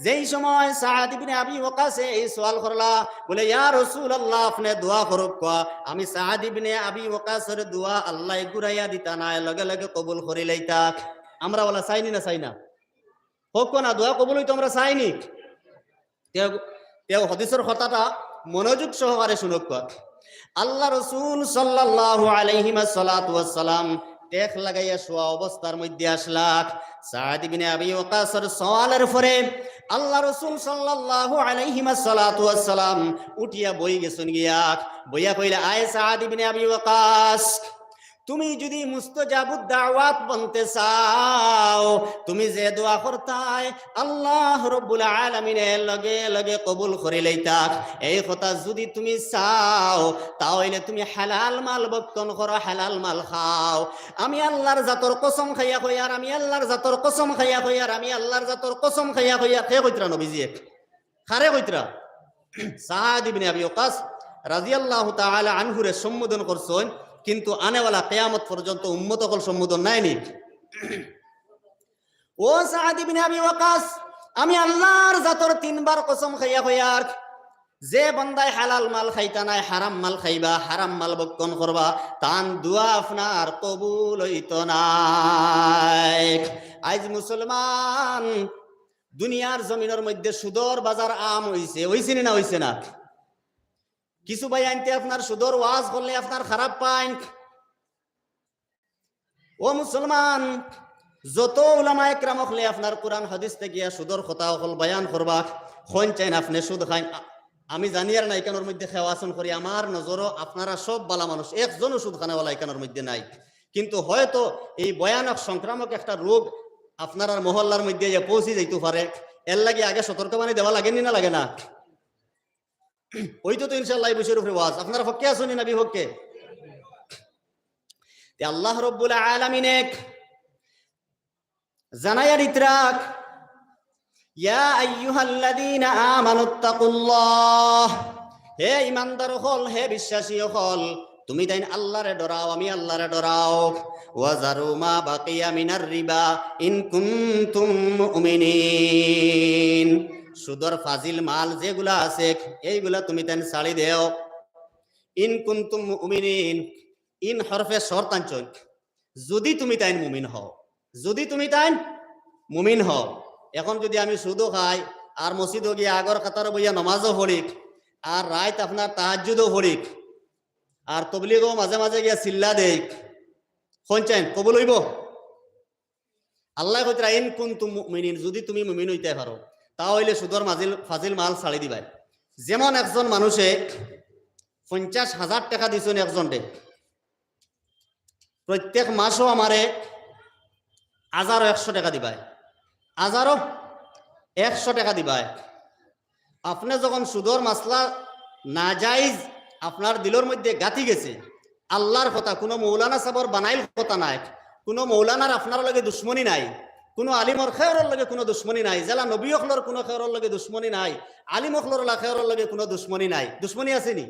যেই সময় সাআদ ইবনে আবি ওয়াকাস এই সওয়াল করলা, বলে ইয়া রাসূলুল্লাহ, আপনি দোয়া করুক। আমি সাআদ ইবনে আবি ওয়াকাসের দোয়া আল্লাহ ঘুরাইয়া দিতা না, লগে লগে কবুল করে লইতা। আমরা বলা চাইনি না, চাই না হোক না দোয়া কবুল হইতো, আমরা চাইনি। তেও হাদিসের কথাটা মনোযোগ সহকারে শুনুক। আল্লাহ রাসূল সাল্লাল্লাহু আলাইহি ওয়াসাল্লাম টেক লাগাইয়া শোয়া অবস্থার মধ্যে আসলাক। সাদ ইবনে আবি ওয়াক্কাসের সওয়ালের পরে আল্লাহ রাসূল সাল্লাল্লাহু আলাইহি ওয়াসাল্লাম উঠিয়া বই গেছেন গিয়া বইয়া কইলা, আয় সাদ ইবনে আবি ওয়াক্কাস, তুমি যদি মুস্তাজাবুদ দাওয়াত বনতে চাও, তুমি যে দোয়া করতাই আল্লাহ রাব্বুল আলামিনের লগে লগে কবুল করে লইতাক, এই কথা যদি তুমি চাও তাহলে তুমি হালাল মাল ভক্ষণ করো, হালাল মাল খাও। আমি আল্লাহর জাতর কসম খাইয়া কই, আর আমি আল্লাহর জাতর কসম খাইয়া কই, আর আমি আল্লাহর জাতর কসম খাইয়া কইয়া কে কইতরা নবীজি খারে কইতরা সাদ ইবনে আবি ওয়াক্কাস রাদিয়াল্লাহু তাআলা আনহুরে সম্বোধন করছেন, কিন্তু আনেওয়ালা কিয়ামত পর্যন্ত উম্মত সকল সম্বোধন নাইনি। ও সাদ ইবনে আবি ওয়াক্কাস, আমি আল্লাহর জাতর 3 বার কসম খাইয়া কইয়ার, যে বান্দায় হালাল মাল খাইতা নাই হারাম মাল খাইবা, হারাম মাল ভক্ষণ করবা, তান দুয়া আপনার কবুল হইত নাই। আজ মুসলমান দুনিয়ার জমিনের মধ্যে সুদর বাজার আম হইছে না হইছে না? কিছু ভাই আনতে আপনার সুদর ওয়াজ করলে আপনার খারাপ পায়। ও মুসলমান, যত উলামা একরাম হলে আপনার কোরআন হাদিস থেকে সুদর কথা হল বয়ান করবা, কোন চাইন আপনি সুদ খাইন। আমি জানি আর নাই কানোর মধ্যে খেওয়াসন করি, আমার নজরও আপনারা সব বালা মানুষ, একজনও সুদ খানেওয়ালা এখানোর মধ্যে নাই। কিন্তু হয়তো এই ভয়ানক সংক্রামক একটা রোগ আপনার আর মহল্লার মধ্যে যে পৌঁছে যাইতে পারে, এর লাগে আগে সতর্কবাণী দেওয়া লাগেনি না লাগে না? ওই তো ইনশাআল্লাহ এই বিষয়ের উপরে ওয়াজ আপনারা পক্ষে আসুন না বিপক্ষে? আল্লাহ রাব্বুল আলামিন জানায়া দিতরাক, ইয়া আইয়ুহাল্লাযীনা আমানুত্তাকুল্লাহ, হে ঈমানদার হল, হে বিশ্বাসী হল, তুমি তাই আল্লাহরে ডরাও, আমি আল্লাহরে ডরাও। ওয়াজারু মা বাকিয়া মিনার রিবা ইন কুনতুম মুমিনিন, সুদর ফাজিল মাল যেগুলা আছে এইগুলা তুমি তাই ছাড়ি দেও। ইন কুনতুম মুমিনিন, ইন হরফে শর্ত আনছই, যদি তুমি তাই মুমিন হও, যদি তুমি তাই মুমিন হও। এখন যদি আমি সুদও খাই আর মসজিদও গিয়ে আগর কাতার বইয়া নমাজও পড়ি আর রাত আপনার তাহাজ্জুদও পড়ি আর তবলিগও মাঝে মাঝে গিয়া চিল্লা দেই, কোন চাইন কবুল হইব? আল্লাহ কইতরা ইন কুনতুম মুমিনিন, যদি তুমি মুমিন হইতে পারো তাহলে সুদর ফাজিল মাল ছাড়ি দিবাই। যেমন একজন মানুষে 50,000 টাকা দিছেন একজনকে, প্রত্যেক মাসও আমারে 1,100 টাকা দিবাই, 1,100 টাকা দিবাই। আপনি যখন সুদর মাসলা নাজাইজ আপনার দিলের মধ্যে গাঁথি গেছে, আল্লাহর কথা, কোনো মৌলানা সাবর বানাইল কথা নাই, কোনো মৌলানার আপনার লগে দুশ্মনী নাই, কোনো আলিমর খেয়রের লগে কোনো দুশ্মনী নাই, জেলা নবী অখলর কোনো খেয়রের লগে দুশ্মনী নাই, আলিম অখলর খেয়রের লগে কোনো দুশ্মনী নাই। দুশ্মনী আসেনি?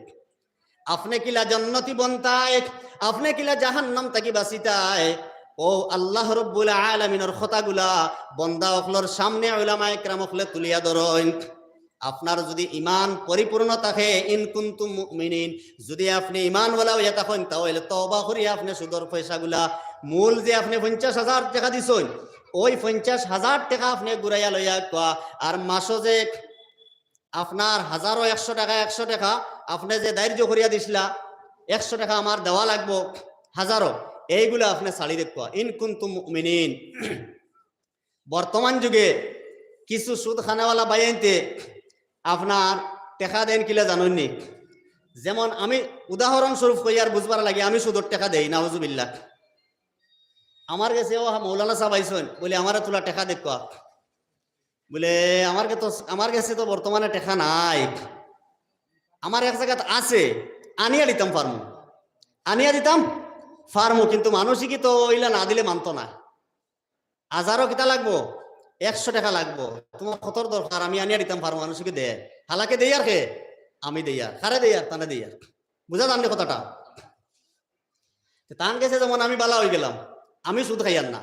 আপনি কিলা জান্নাতি বনতায়, আপনি কিলা জাহান্নাম তাকি বাঁচিতায়। ও আল্লাহ রাব্বুল আলামিনের কথাগুলা বন্দা অখলর সামনে উলামা ইকরাম অখলে তুলিয়া ধরেন। আপনার যদি ইমান পরিপূর্ণ থাকে, ইন কুনতুম মুমিনিন, যদি আপনি ইমানওয়ালা হইয়া থাকেন তাহলে তওবা করিয়া আপনি সুদর পয়সাগুলা, মূল যে আপনি 50,000 টাকা দিছেন, ওই 50,000 টাকা আপনি ঘুরাইয়া লইয়া কোয়া, আর মাসও যে আপনার 1,100 টাকা 100 টাকা আপনি যে দায়িত্ব করিয়া দিছিলা, 100 টাকা আমার দেওয়া লাগবো 1000, এইগুলো আপনি ছাড়ি দেখবা। ইন কুনতুম মুমিনিন। বর্তমান যুগে কিছু সুদ খানাওয়ালা বাইনতে আপনার টাকা দেন কিলা জানেননি? যেমন আমি উদাহরণস্বরূপ কই আর বুঝবার লাগে, আমি সুদর টাকা দেই নাউজুবিল্লাহ। আমার কাছে ও মৌলানা সাহেব আইসেন, বলে আমার তোলা টাকা দেখবা, বলে আমার কাছে তো বর্তমানে টাকা নাই, আমার এক জায়গাতে আছে, আনিয়া দিতাম ফার্মু, কিন্তু মানুষই কি তো ওইলা না দিলে মানতো না। 1,000 কিতা লাগবো, 100 টাকা লাগবো, তোমার কতর দরকার, আমি আনিয়া দিতাম ফার্মু, মানুষকে দে, হালাকে দেই আর কে আমি দেই আর কারে দেই আর তানে দেই আর, বুঝা জানলে কথাটা? তান গেছে যেমন আমি বালা হয়ে গেলাম, আমি সুদ খাইয়ার না,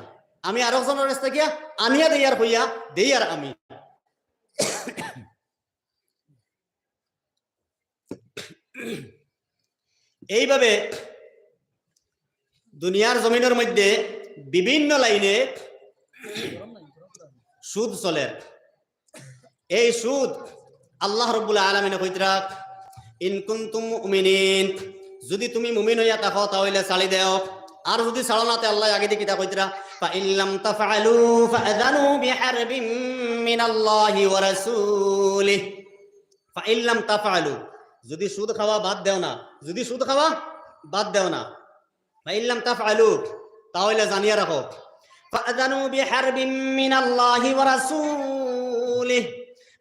আমি আর একজনের কাছ থেকে আনিয়া দেই আর হইয়া দেই আর আমি। এইভাবে দুনিয়ার জমিনের মধ্যে বিভিন্ন লাইনে সুদ চলে। এই সুদ আল্লাহ রাব্বুল আলামিন কইতরা, ইন কুনতুম মুমিনিন, যদি তুমি মুমিন হইয়া থাকো তাহলে ছাড়ি দেও। আর যদি ছাড়ো না তে আল্লাহ আগে দিয়ে কিতা কইতরা ফাইল্লাম তাফআলু ফাআযানু বিহারবিম মিনাল্লাহি ওয়া রাসূলিহি ফাইল্লাম তাফআলু যদি সুদ খাওয়া বাদ দেও না, যদি সুদ খাওয়া বাদ দেও না, ফাইল্লাম তাফআলু তাহলে জানিয়ে রাখো ফাআযানু বিহারবিম মিনাল্লাহি ওয়া রাসূলিহি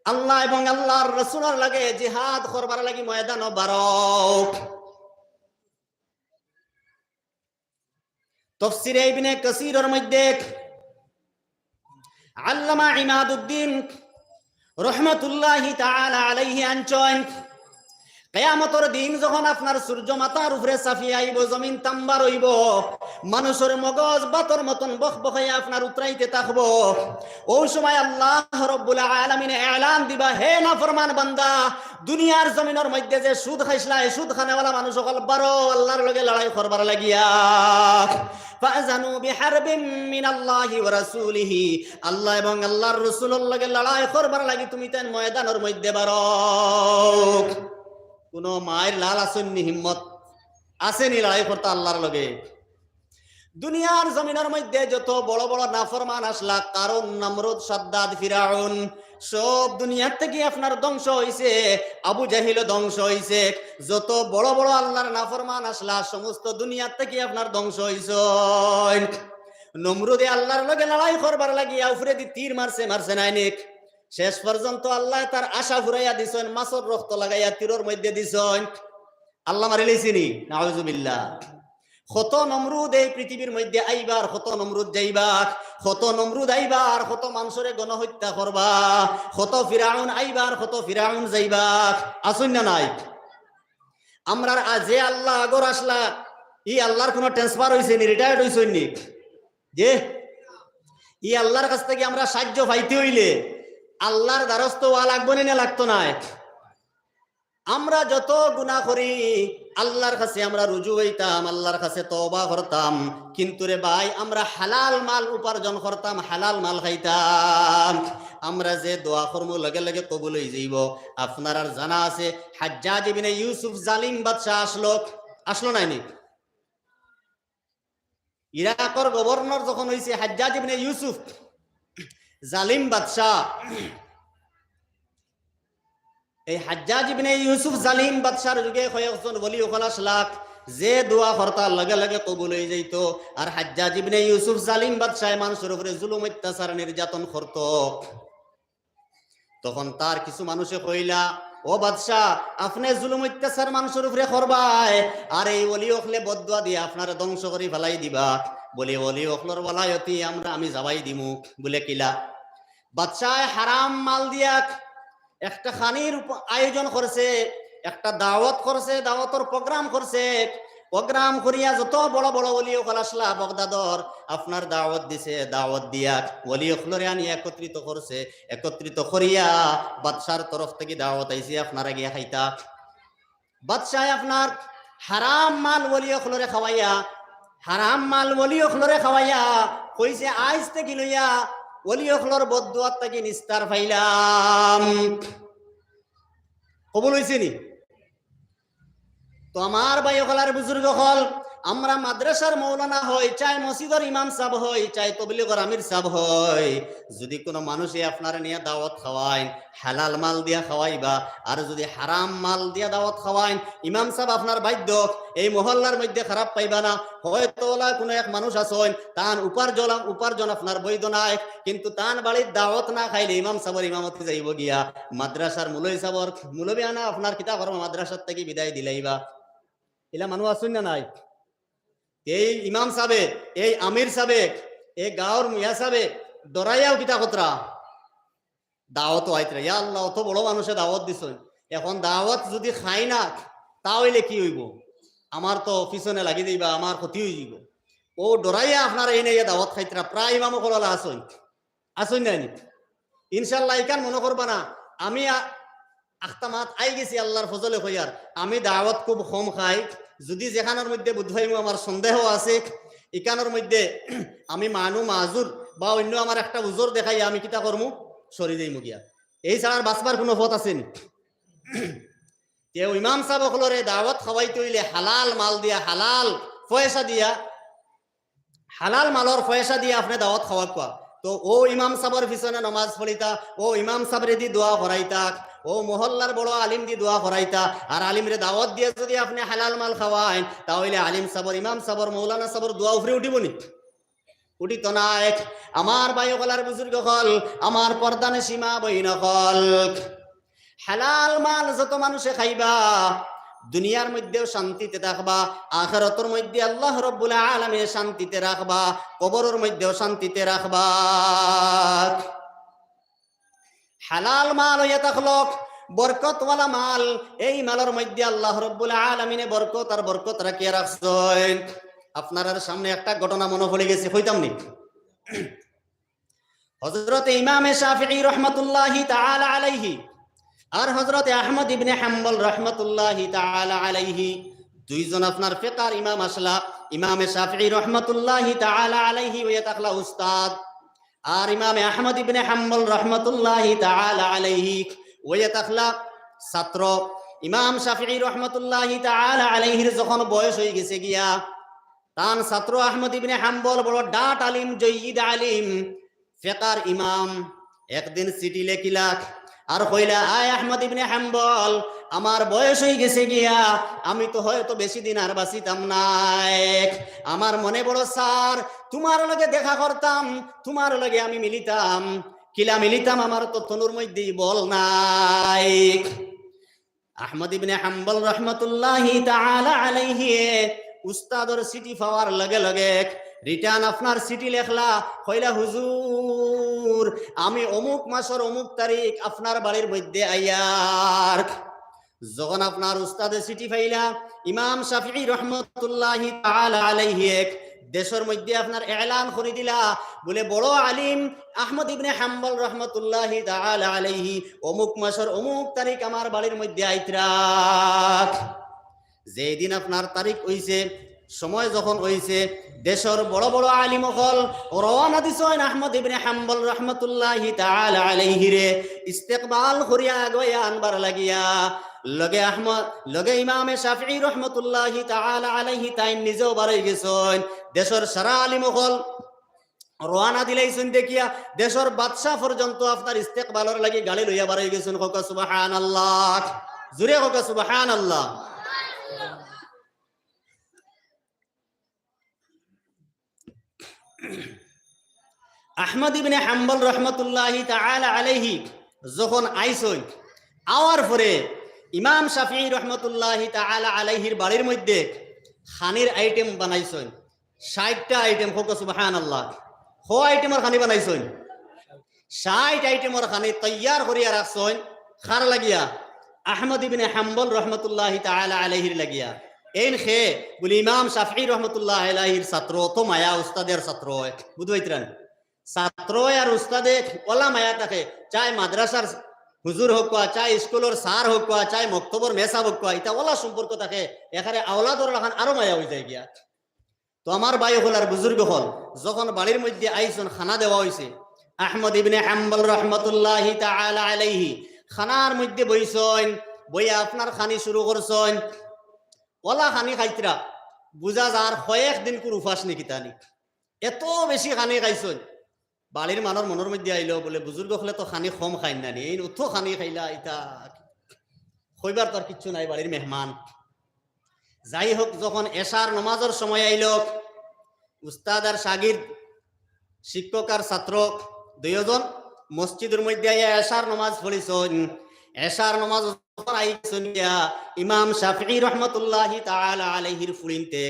আল্লাহ এবং আল্লাহর রাসূলের লাগে জিহাদ করবার লাগি ময়দান বারও। তাফসীরে ইবনে কাসীরের মধ্যে আল্লামা ইমাদউদ্দিন রহমাতুল্লাহি তাআলা আলাইহি আনচন কিয়ামতের দিন যখন আপনার সূর্য মাথার উপরে সাফিয়ে আইব, জমিন তাম্বার হইব, মানুষের মগজ বাতর মতন বকবকাইয়া আপনার উতরাইতে থাকবো, ওই সময় আল্লাহ রাব্বুল আলামিন এলান দিবা, হে নাফরমান বান্দা, দুনিয়ার জমিনের মধ্যে যে সুদ খাইছলা এই সুদ খানেওয়ালা মানুষ সকল বারো আল্লাহর লগে লড়াই করবার লাগিয়া ফাজানু বিহারবিম মিনাল্লাহি ওয়া রাসূলিহি আল্লাহ এবং আল্লাহর রাসূলের লগে লড়াই করবার লাগি তুমি তেন ময়দানের মধ্যে বারো। কোন মায়ের লাল আসেননি, হিম্মত আসেনি লড়াই করতে আল্লাহর লগে? দুনিয়ার জমিনের মধ্যে যত বড় বড় নাফরমান আসলা, কারণ নমরুদ, সাদ্দাদ, ফিরাউন, সব দুনিয়ার থেকে আপনার ধ্বংস হইছে। আবু জাহিল ধ্বংস হইছে। যত বড় বড় আল্লাহর নাফরমান আসলা সমস্ত দুনিয়ার থেকে আপনার ধ্বংস হইছে। নমরুদে আল্লাহর লগে লড়াই করবার লাগিয়া উপরে দি তীর মারছে নাইনিক, শেষ পর্যন্ত আল্লাহ তার আশা ফুরাইয়া দিছেন, মাছর রক্ত লাগাইয়া তীরের মধ্যে দিছেন, আল্লাহ মারি লইছিনি। নাউজুবিল্লাহ। কত নমরুদ এই পৃথিবীর মধ্যে আইবার, কত নমরুদ যাইবার, কত নমরুদ আইবার, কত মানুষরে গণহত্যা করবা, কত ফিরাউন আইবার, কত ফিরাউন যাইবার, আসুন না নাই? আমরা যে আল্লাহ আগর আসলা, ই আল্লাহর কোন ট্রান্সফার হইছে নি, রিটায়ার্ড হইছেন নি? যে ই আল্লাহর কাছ থেকে আমরা সাহায্য পাইতে হইলে আল্লাহর দ্বারস্থ হওয়া লাগবো না লাগতো না? আমরা যত গুনাহ করি আল্লাহর কাছে আমরা রুজু হইতাম, আল্লাহর কাছে তওবা করতাম, কিন্তু রে ভাই আমরা হালাল মাল উপার্জন করতাম, হালাল মাল খাইতাম। আমরা যে দোয়া কর্ম লগে লগে কবুল হয়ে যাইব। আপনার আর জানা আছে হাজ্জাজ ইবনে ইউসুফ জালিম বাদশা আসলো নাইনি? ইরাকের গভর্নর যখন হইছে হাজ্জাজ ইবনে ইউসুফ জালিম বাদশা, এই হাজ্জাজ ইবনে ইউসুফ জালিম বাদশার যুগে কয়েকজন ওলি আসলা যে দোয়া করতার লগে লগে কবুল হয়ে যাইতো। আর হাজ্জাজ ইবনে ইউসুফ জালিম বাদশাহ মানুষের উপরে জুলুম অত্যাচার নির্যাতন করত। তখন তার কিছু মানুষে কইলা, ও বাদশাহ, আপনি জুলুম অত্যাচার মানুষের উপরে করবাই, আর এই ওলি হকলে বদদুয়া দিয়ে আপনার ধ্বংস করে ফেলাই দিবা, বলে ওলি হকলর ওলায়তি আমি যাবাই দিমু বলে কিলা। বাদশাহ হারাম মাল দিয়া একটা খানির আয়োজন করছে, একটা দাওয়াত করছে, দাওয়াতের প্রোগ্রাম করছে। প্রোগ্রাম করিয়া যত বড় বড় ওলি হকল আসলা বগদাদর আপনার দাওয়াত দিছে, দাওয়াত দিয়া ওলি হকলরে আনি একত্রিত করছে। একত্রিত করিয়া বাদশার তরফ থেকে দাওয়াত আইছে আপনারা গিয়া খাইতা। বাদশাহ আপনার হারাম মাল ওলি হকলরে খাওয়াইয়া, হারাম মাল ওলি হকলরে খাওয়াইয়া কইছে, আইজ থেকে লইয়া ওলি হকলর বদদুয়াত থেকে নিস্তার পাইলাম। কবুল হইছে নি? তো আমার ভাই হলার বুজুর্গ হল, আমরা মাদ্রাসার মৌলানা হই, চাই মসজিদের ইমাম সাহেব হই, চাই তবলিগের আমির সাহেব হই, যদি কোনো মানুষে আপনার নিয়ে দাওয়াত খাওয়ায় হালাল মাল দিয়া খাওয়াইবা, আর যদি হারাম মাল দিয়া দাওয়াত খাওয়ায় ইমাম সাহেব আপনার বাধ্য এই মহল্লার মধ্যে খারাপ পাইবা না। হয়তো কোনো এক মানুষ আছেন তান উপার্জন আপনার বৈধ নাই, কিন্তু তান বাড়ির দাওয়াত না খাইলে ইমাম সাহেবের ইমামতি যাইব গিয়া মাদ্রাসার মুলবি সাহেবর মুলবি আনা আপনার কিতা করবো, মাদ্রাসার থেকে বিদায় দিলাইবা। এলা মানুষ আসুন না নাই? এই ইমাম সাহেবে, এই আমির সাহেবে, এই গাঁৱৰ মিয়া সাহেবে ডরাইয়াও কিতা কতরা দাওয়াত আইতরা, ইয়া আল্লাহ অত বড় মানুষে দাওয়াত দিছেন, এখন দাওয়াত যদি খাই না তাহলে কি হইব, আমার তো পিছনে লাগি দিবা, আমার ক্ষতি হয়ে যাব। ও ডরাইয়া আপনারা এই নিয়ে দাওয়াত খাইতরা। প্রায় ইমাম কলা আসুন নাই? ইনশাল্লাহ ইকান মনে করবা না আমি আখতামাত আই গেছি আল্লাহর ফজলে হইয়ার, আমি দাওয়াত খুব কম খাই। যদি যেখানের মধ্যে বুধভাই আমার সন্দেহ আছে ইকানোর মধ্যে আমি মাজুর বা অন্য আমার একটা উজোর দেখাই আমি কিতা করমু, সরি যাই মুগিয়া। এই ছাড়ার বাঁচবার কোনো পথ আছে নি? ইমাম সাহেব হলরে দাওয়াত খাওয়াইতে হইলে হালাল মাল দিয়া, হালাল পয়সা দিয়া হালাল মালর পয়সা দিয়ে আপনি দাওয়াত খাওয়া কোয়া তো ও ইমাম সাবর পিছনে নামাজ পড়িতা, ও ইমাম সাবরে দি দোয়া করাইতা, ও মহল্লার বড় আলিম দি দোয়া করাইতা, আর আলিমরে দাওয়াত দিয়ে যদি আপনি হালাল মাল খাওয়াইন তাহলে আলিম সাবর, ইমাম সাবর, মৌলানা সাবর দোয়া উফরে উঠিবনি? উঠিত না। এক আমার বায়ুকলার বুজুর্গ হল, আমার পর্দানে সীমা বইন হল, হালাল মাল যত মানুষে খাইবা দুনিয়ার মধ্যেও শান্তিতে থাকবা, আখিরাতের মধ্যে আল্লাহ রাব্বুল আলামিন শান্তিতে রাখবা, কবরের মধ্যেও শান্তিতে রাখবা। হালাল মাল হইয়া থাকলো বরকতওয়ালা মাল, এই মালের মধ্যে আল্লাহ রাব্বুল আলামিনে বরকত আর বরকত রাখিয়া রাখছেন। আপনার সামনে একটা ঘটনা মনে পড়ে গেছে, কইতাম নি? হযরত ইমাম শাফিঈ রাহমাতুল্লাহি তাআলা আলাইহি আর হযরত আহমদ ইবনে হাম্বল রাহমাতুল্লাহি তাআলা আলাইহি দুইজন আপনার ফিকহার ইমাম আসলা। ইমাম শাফিঈ রাহমাতুল্লাহি তাআলা আলাইহি ওয়া তাকলা উস্তাদ, আর ইমাম আহমদ ইবনে হাম্বল রাহমাতুল্লাহি তাআলা আলাইহি ওয়া তাকলা ছাত্র। ইমাম শাফিঈ রাহমাতুল্লাহি তাআলা আলাইহির যখন বয়স হয়ে গেছে গিয়া, তান ছাত্র আহমদ ইবনে হাম্বল বড় ডাট আলিম, জয়ীদ আলিম, ফিকহার ইমাম, একদিন চিঠি লেখিলাক আর কইলা, আয় আহমদ ইবনে হাম্বল, আমার বয়স হয়ে গেছে গিয়া, আমি তো হয়তো বেশি দিন আর বাঁচিতাম না। আমার মনে বড় স্যার, তোমার লগে দেখা করতাম, তোমার লগে আমি মিলিতাম, কিলা মিলিতাম আমার তো তনুর মধ্যেই বল নাই। আহমদ ইবনে হাম্বল রাহমাতুল্লাহি তাআলা আলাইহি উস্তাদর চিঠি পাওয়ার লগে লগে রিটার্ন আপনার চিঠি লেখলা, কইলা, হুজুর আমি অমুক মাসের অমুক তারিখ আপনার বাড়ির মধ্যে আইয়ার। যখন আপনার উস্তাদের চিঠি পাইলা, ইমাম শাফিঈ রাহমাতুল্লাহি তাআলা আলাইহি দেশের মধ্যে আপনার এলান করে দিলা, বলে বড় আলিম আহমদ ইবনে হাম্বল রাহমাতুল্লাহি তাআলা আলাইহি অমুক মাসের অমুক তারিখ আমার বাড়ির মধ্যে আইতরা। যেদিন আপনার তারিখ হইছে, সময় যখন হইছে, দেশের বড় বড় আলিম হল রওনা দিছেন আহমদ ইবনে হাম্বল রাহমাতুল্লাহি তাআলা আলাইহি রে ইস্তেকবাল করিয়া গয়া আনবার লাগিয়া। লগে আহমদ, লগে ইমাম শাফিঈ রাহমাতুল্লাহি তাআলা আলাইহি তাই নিজেও বাড়াই গেছেন। দেশের সারা আলিম হল রওনা দিলাইছেন দেখিয়া দেশের বাদশাহ পর্যন্ত আপনার ইস্তেকবালের লাগি গাড়ি লইয়া বাড়াই গেছেন। কোকা সুবহানাল্লাহ, জুরে কোকা সুবহানাল্লাহ। আহমদ ইবনে হাম্বল রাহমাতুল্লাহি তাআলা আলাইহি যখন আইসন, আওয়ার পরে ইমাম শাফিঈ রাহমাতুল্লাহি তাআলা আলাইহির বাড়ির মধ্যে খানির আইটেম বানাইছেন 60টা আইটেম। কোকা সুবহানাল্লাহ। কো আইটেমের খানি বানাইছেন? 60 আইটেমের খানি তৈয়ার করিয়া রাখছেন। খার লাগিয়া? আহমদ ইবনে হাম্বল রাহমাতুল্লাহি তাআলা আলাইহির লাগিয়া। এন খে বলি ইমাম শাফিঈ রাহমাতুল্লাহি আলাইহির ছাত্র তো মায়া উস্তাদের ছাত্র, বুঝবাইতরান? ছাত্র আর উস্তাদে ওলা মায়া থাকে, চাই মাদ্রাসার হুজুর হোক, চাই স্কুলের স্যার হোক, চাই মক্তবর মেসা হোক, এটা ওলা সম্পর্ক থাকে। এখানে আওলাদর লাখান আরো মায়া হয়ে যায় গিয়া। তো আমার ভাই হল আর বুজুর্গ হল যখন বাড়ির মধ্যে আইসন, খানা দেওয়া হয়েছে, আহমদ ইবনে হাম্বল রাহমাতুল্লাহি তাআলা আলাইহি খানার মধ্যে বইছেন, বইয়া আপনার খানি শুরু করছেন। ওলা খানি খাইতরা বুঝা যার কয়েক দিন কোন উপাস নিকিতানি, এত বেশি খানি খাইছেন। বাড়ির মানুষ মনের মধ্যে আইলো, বলে বুজুর্গ হলে তো খানি কম খাই না, এই অত খানি খাইলা, এটা কইবার তোর কিচ্ছু নাই, বাড়ির মেহমান। যাই হোক, যখন এশার নমাজের সময় আইল, উস্তাদ আর শাগির, শিক্ষক আর ছাত্র দুইজন মসজিদের মধ্যে আইয়া এশার নমাজ পড়িছেন। এশার নমাজ যখন আইছেন গিয়া, ইমাম শাফিঈ রাহমাতুল্লাহি তাআলা আলাইহির ফুরিনতে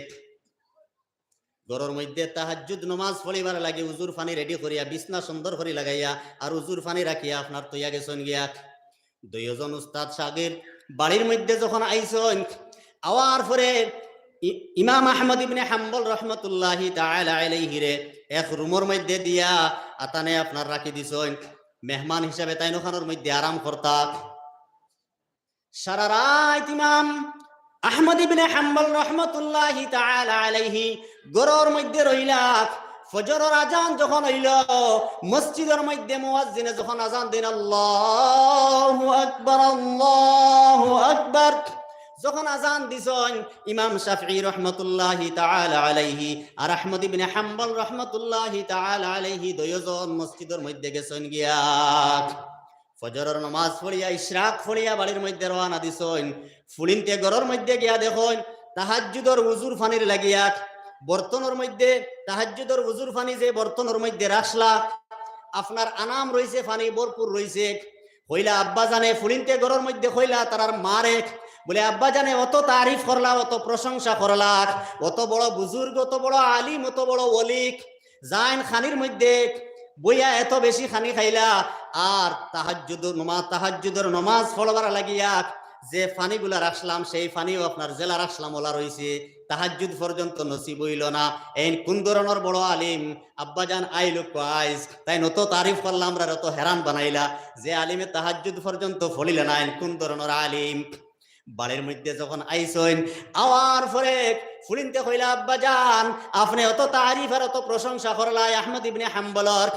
ঘরের মধ্যে তাহাজ্জুদ নমাজ পড়িবার লাগে উজুর পানি রেডি করিয়া বিছনা সুন্দর করে লাগাইয়া আর উজুর পানি রাখিয়া আপনার তৈয়া গেছেন গিয়া। দুইজন উস্তাদ শাগির বাড়ির মধ্যে যখন আইছেন, আওয়ার পরে ইমাম আহমদ ইবনে হাম্বল রাহমাতুল্লাহি তাআলা আলাইহি রে এক রুমের মধ্যে দিয়া আতানে আপনার রাখি দিছেন। মেহমান হিসাবে তাইনো খানোর মধ্যে আরাম করতা। সারা রাত ইমাম আহমদ ইবনে হাম্বল রাহমাতুল্লাহি তাআলা আলাইহি ঘরের মধ্যে রইলা। ফজরের আজান যখন হইল, মসজিদের মধ্যে মুয়াজ্জিনে যখন আজান দেন, আল্লাহু আকবার আল্লাহু আকবার, যখন আজান দিছেন ইমাম শাফিঈ রাহমাতুল্লাহি তাআলা আলাইহি আর আহমদ ইবনে হাম্বল রাহমাতুল্লাহি তাআলা আলাইহি দুইজন মসজিদের মধ্যে গেছেন গিয়া ফজরের নামাজ পড়িয়া ইশরাক পড়িয়া বাড়ির মধ্যে রওনা দিছেন। ফুলিনতে ঘরের মধ্যে গিয়া দেখুন তাহাজ্জুদের উজুর পানির লাগিয়া বর্তনের মধ্যে তাহাজ্জুদের উজুর পানি যে বর্তনের মধ্যে রাখলা আপনার আনাম রইছে পানি ভরপুর রইছে। হইলা আব্বা জানে ফুলিনতে ঘরের মধ্যে হইলা তারার মারে বলে আব্বা জানে অত তারিফ করলা অত প্রশংসা করলা অত বড় বুজুর্গ অত বড় আলিম অত বড় ওলিক জাইন খানির মধ্যে বইয়া এত বেশি খানি খাইলা আর তাহাজ্জুদের নমাজ পড়বার লাগিয়া যে ফানিগুলা রাখলাম সেই ফানিও আপনার জেলা রাখলাম ওলা রইছে তাহাজ্জুদ পর্যন্ত নসিব হইল না। এই কোন ধরনের বড় আলিম আব্বাজান আইলো কয়েস তাই নত তারিফ করলাম আমরা অত হেরান বানাইলা যে আলিমে তাহাজ্জুদ পর্যন্ত ফলিল না কোন ধরনের আলিম। বাড়ির মধ্যে যখন আইসেন আওয়ার পরে ফুলিনতে কইলা আব্বাজান আপনি অত তারিফ আর অত প্রশংসা করলা আহমদ ইবনে হাম্বলর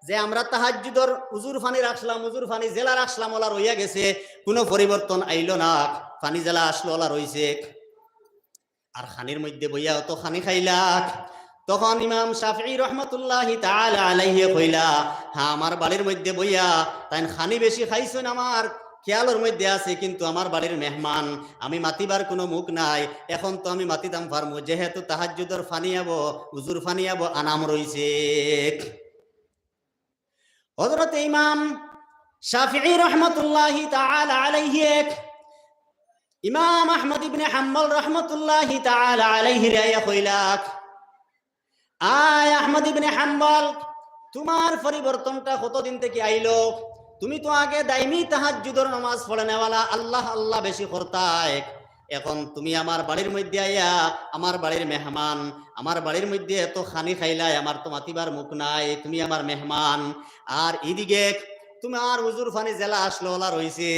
যে আমরা তাহাজ্জুদের উজুর পানি রাখলাম উজুর পানি জেলা রাখলাম ওলা রইয়া গেছে কোনো পরিবর্তন আইলো না পানি জেলা আসলো ওলা রইছে আর খানির মধ্যে বইয়া অত খানি খাইলা। তখন ইমাম শাফিঈ রাহমাতুল্লাহি তাআলা আলাইহি কইলা হ্যাঁ আমার বাড়ির মধ্যে বইয়া তাই খানি বেশি খাইছেন আমার খেয়ালের মধ্যে আছে কিন্তু আমার বাড়ির মেহমান আমি মাতিবার কোনো মুখ নাই এখন তো আমি মাতিতাম পারমু যেহেতু তাহাজ্জুদের ফানি আবো উজুর ফানি আবো আনাম রইছে। হযরত ইমাম শাফিঈ রাহমাতুল্লাহি তাআলা আলাইহি ইমাম আহমদ ইবনে হাম্বল রাহমাতুল্লাহি তাআলা আলাইহি রায়া কইলা আয় আহমদ ইবনে হাম্বল তোমার পরিবর্তনটা কতদিন থেকে আইলো? তুমি তো আগে দাইমি তাহাজ্জুদের নামাজ পড়ে নেওয়ালা আল্লাহ আল্লাহ বেশি করতায় এখন তুমি আমার বাড়ির মধ্যে আইয়া আমার বাড়ির মেহমান আমার বাড়ির মধ্যে এত খানি খাইলাই আমার তো মাতিবার মুখ নাই তুমি আমার মেহমান আর এদিকে তোমার হুজুর ফানি জেলা আসলো ওলা রইছে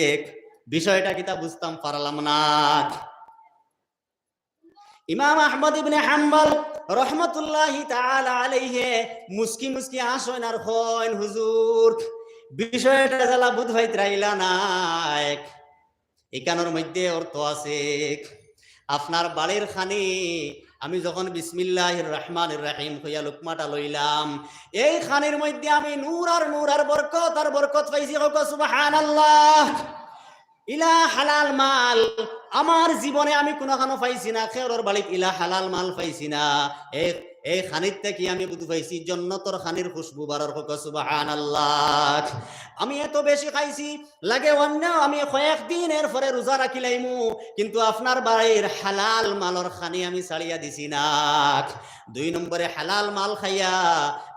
বিষয়টা কিতা বুঝতাম পারলাম না। ইমাম আহমদ ইবনে হাম্বল রাহমাতুল্লাহি তাআলা আলাইহি মুস্কি মুস্কি আসেন আর কইন হুজুর বিষয়টা জেলা বুঝ হইতে রাইলা নাই এখানের মধ্যে অর্থ আছে আপনার বাড়ির খানি আমি যখন বিসমিল্লাহির রহমানির রহিম কইয়া লুকমাটা লইলাম এই খানির মধ্যে আমি নূর আর বরকত পাইছি সুবহানাল্লাহ। ইলা হালাল মাল আমার জীবনে আমি কোনখানো পাইছি না খেরর বাড়িতে ইলা হালাল মাল পাইছি না এই খানির থেকে আমি বুঝ পাইছি জান্নাতের খানির খুশবু বারর সুবহানাল্লাহ। আমি এত বেশি খাইছি লাগে অন্য আমি কয়েকদিনের পরে রোজা রাখিলাইমু কিন্তু আপনার বাড়ির হালাল মালর খানি আমি ছাড়িয়া দিছি না। 2 নম্বরে হালাল মাল খাইয়া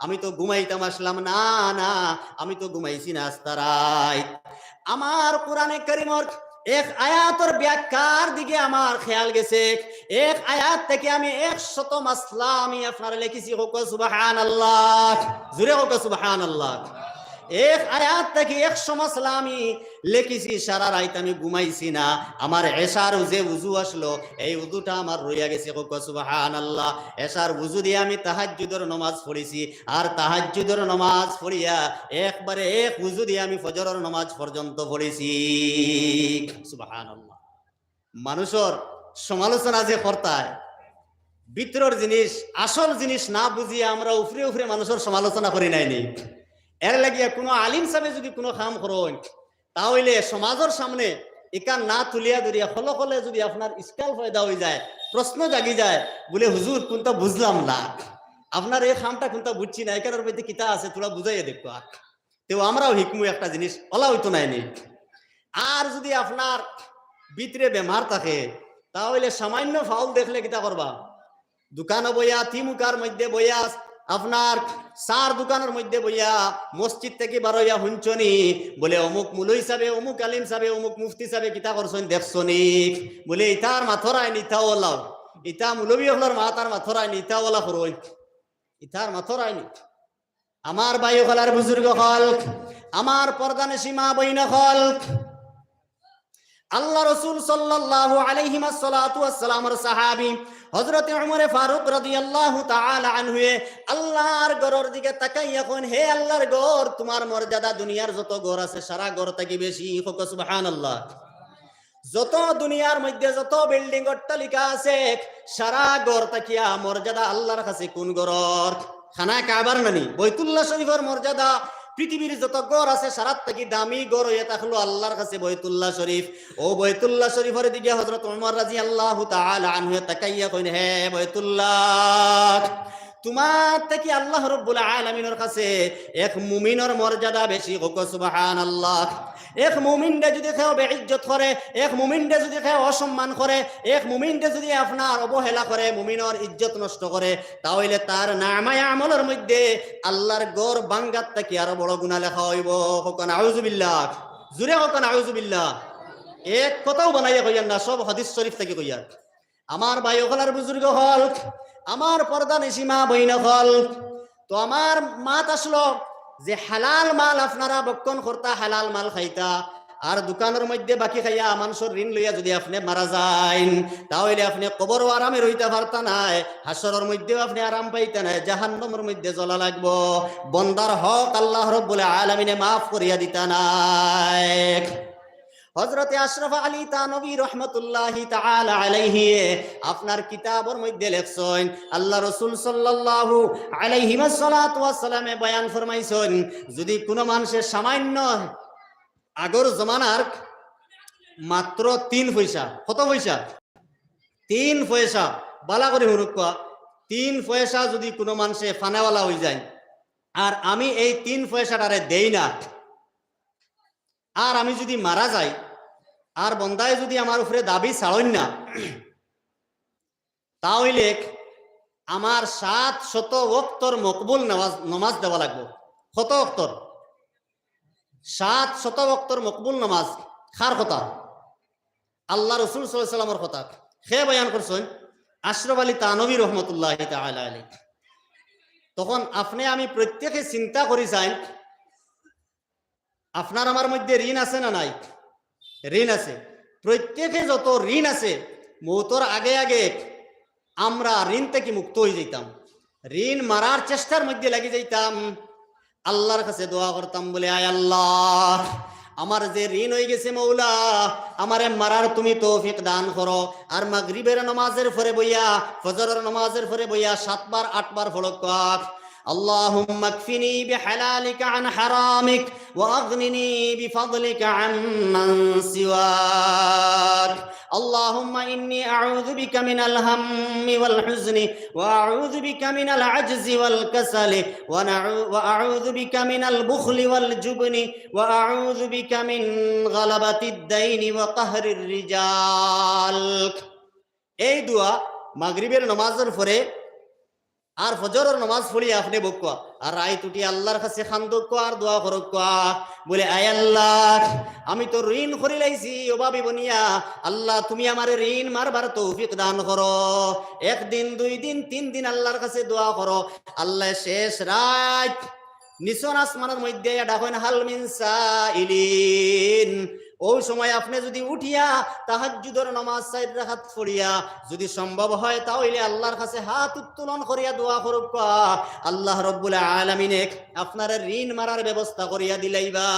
আমি তো ঘুমাইতাম আসলাম না না আমি তো ঘুমাইছি না আস্তারাই আমার কোরআনে কারীমের এক আয়াতের ব্যাখ্যার দিকে আমার খেয়াল গেছে এক আয়াত থেকে আমি 100 মাসলা আমি আপনার লিখেছি হোক সুবহানাল্লাহ জোরে হোক সুবহানাল্লাহ। এক আয়াত থেকে 100 মাসলা আমি লিখেছি সারা রাত আমি ঘুমাইছি না আমার এশার যে ওযু আসলো এই ওযুটা আমার রইয়া গেছে হোক সুবহানাল্লাহ। এশার ওযু দিয়ে আমি তাহাজ্জুদের নামাজ পড়েছি আর তাহাজ্জুদের নামাজ পড়িয়া একবারে এক ওযু দিয়ে আমি ফজরের নামাজ পর্যন্ত পড়েছি সুবহানাল্লাহ। মানুষের সমালোচনা যে করতায় ভিতরের জিনিস আসল জিনিস না বুঝিয়ে আমরা উপরে উপরে মানুষের সমালোচনা করি নাইনি এর লাগিয়া কোনো আলিম সাহেব যদি কোনো কাম করেন তাহলে সমাজের সামনে একান না তুলিয়া ধরিয়া হলে যদি আপনার ইস্কাল ফয়দা হয়ে যায় প্রশ্ন জাগি যায় বলে হুজুর কোনটা বুঝলাম না আপনার এই কামটা কোনটা বুঝছি না এখানের মধ্যে কিতা আছে তোরা বুঝাইয়া দেখো তো আমরাও হিকমু একটা জিনিস ওলা হইতো নাইনি। আর যদি আপনার ভিতরে বেমার থাকে তাহলে সামান্য ফাউল দেখলে কিতা করবা দোকানে বইয়া তিমুকার মধ্যে বইয়া আপনার সার দোকানের মধ্যে বইয়া মসজিদ থেকে বারইয়া হুঞ্চনি বলে অমুক মুলই সাবে অমুক আলিম সাবে অমুক মুফতি সাবে কিতা করছেন দেখছনি বলে ইতার মাথরায় নিতা ওলাও ইতা মুলবি হলার মাতার মাথরায় নিতা ওলা করই ইতার মাথরায় নি। আমার ভাই হলার বুজুর্গ হল আমার পর্দানে সীমা বইনা হল আল্লাহ রাসূল সাল্লাল্লাহু আলাইহি ওয়াসাল্লামের সাহাবী হযরত উমর ফারুক রাদিয়াল্লাহু তাআলা আনহু আল্লাহর ঘরের দিকে তাকাইয়া কোন হে আল্লাহর ঘর তোমার মর্যাদা দুনিয়ার যত ঘর আছে সারা ঘর থেকে বেশি হোক সুবহানাল্লাহ। যত দুনিয়ার মধ্যে যত বিল্ডিং অট্টালিকা আছে সারা গড় তাকিয়া মর্যাদা আল্লাহর কাছে কোন গড়র? খানা কাবার নানি বাইতুল্লাহ শরীফের মর্যাদা পৃথিবীর যত গড় আছে সারাত থেকে দামি গড় হয়ে থাকলো আল্লাহর কাছে বাইতুল্লাহ শরীফ। ও বাইতুল্লাহ শরীফের দিকে হযরত ওমর রাদিয়াল্লাহু তাআলা আনহু তাকাইয়া কইন, হে বাইতুল্লাহ, তোমার থেকে আল্লাহ রাব্বুল আলামিনের কাছে এক মুমিনের মর্যাদা বেশি। হোক সুবহানাল্লাহ। এক মুমিনকে যদি কেউ বেইজ্জত করে, এক মুমিনকে যদি কেউ অসম্মান করে, এক মুমিনকে যদি আপনার অবহেলা করে, মুমিনের ইজ্জত নষ্ট করে, তাহলে তার নামায়ে আমলের মধ্যে আল্লাহর গড় বাঙ্গাত থেকে আরো বড় গুনাহ লেখা হইব। হোক নাউযুবিল্লাহ। জুরে হোক নাউযুবিল্লাহ। এক কথাও বানাইয়া কইয়ান না, সব হাদিস শরীফ থেকে কইয়ান। আমার ভাই হলার বুজুর্গ হল, আমার পর্দা নিসীমা বইন হল, তো আমার মাত আসলো যে হালাল মাল আপনারা বক্ষণ করতা, হালাল মাল খাইতা, আর দোকানের মধ্যে বাকি খাইয়া মানুষের ঋণ লইয়া যদি আপনি মারা যায় তাহলে আপনি কবরও আরামে রইতে পারতা নাই, হাসরের মধ্যেও আপনি আরাম পাইতে নাই, জাহান্নামের মধ্যে জ্বলা লাগবো। বন্দার হক আল্লাহ রাব্বুল আলামিনে মাফ করিয়া দিতা নাই। হযরতে আশরাফ আলী তানবী রাহমাতুল্লাহি তাআলা আলাইহি আপনার কিতাবের মধ্যে লেখছেন, আল্লাহ রাসূল সাল্লাল্লাহু আলাইহি ওয়াসাল্লাতু ওয়াসাল্লামে বয়ান ফরমাইছেন, যদি কোনো মানুষের সামান্য আগর জমানার মাত্র 3 পয়সা, কত পয়সা? 3 পয়সা, বালা করে হুরুক, 3 পয়সা যদি কোনো মানুষে ফানাওয়ালা হয়ে যায়, আর আমি এই 3 পয়সাটারে দেই না, আর আমি যদি মারা যাই, আর বন্দায় যদি আমার উপরে দাবি ছাড়েন না, তাহলে আমার 700 ওয়াক্তর মকবুল নামাজ দেওয়া লাগবে। কত ওয়াক্তর? 700 ওয়াক্তর মকবুল নামাজ। কার কথা? আল্লাহ রাসূল সাল্লাল্লাহু আলাইহি ওয়াসাল্লামের কথা। সে বয়ান করছেন আশরাফ আলী তানবী রাহমাতুল্লাহি তাআলা আলাইহি। তখন আপনি আমি প্রত্যেকে চিন্তা করি যাই, আপনার আমার মধ্যে ঋণ আছে না নাই? ঋণ আছে। প্রত্যেকে যত ঋণ আছে, মৌতর আগে আগে আমরা ঋণ থেকে মুক্ত হয়ে যেতাম, ঋণ মারার চেষ্টার মধ্যে লেগে যাইতাম, আল্লাহর কাছে দোয়া করতাম, বলে আয় আল্লাহ, আমার যে ঋণ হয়ে গেছে মৌলা, আমারে মারার তুমি তৌফিক দান করো। আর মাগরিবের নামাজের পরে বইয়া, ফজরের নামাজের পরে বইয়া 7 বার 8 বার ফলক اللهم اكفني بحلالك عن حرامك واغنني بفضلك عمن سواك اللهم اني اعوذ بك من الهم والحزن واعوذ بك من العجز والكسل واعوذ بك من البخل والجبن واعوذ بك من غلبة الدين وقهر الرجال। এই দোয়া মাগরিবের নামাজের পরে আর ফজরের নামাজ পড়িয়া আপনি বকুয়া, আর রাত উঠি আল্লাহর কাছে খান্দক আর দোয়া করক, বলে আয় আল্লাহ, আমি তো ঋণ করে লাইছি অভাবী বনিয়া, আল্লাহ তুমি আমার ঋণ মারবার তৌফিক দান করো। 1 দিন 2 দিন 3 দিন আল্লাহর কাছে দোয়া করো, আল্লাহ শেষ রাত নিচন আসমানের মধ্যে ডাকেন হাল মিন সাইলিন। ওই সময় আপনি যদি উঠিয়া তাহাজ্জুদের নামাজ 4 রাকাত পড়িয়া যদি সম্ভব হয়, তাহলে আল্লাহর কাছে হাত উত্তোলন করিয়া দোয়া করুক, আল্লাহ রাব্বুল আলামিন আপনার ঋণ মারার ব্যবস্থা করিয়া দিলাইবা।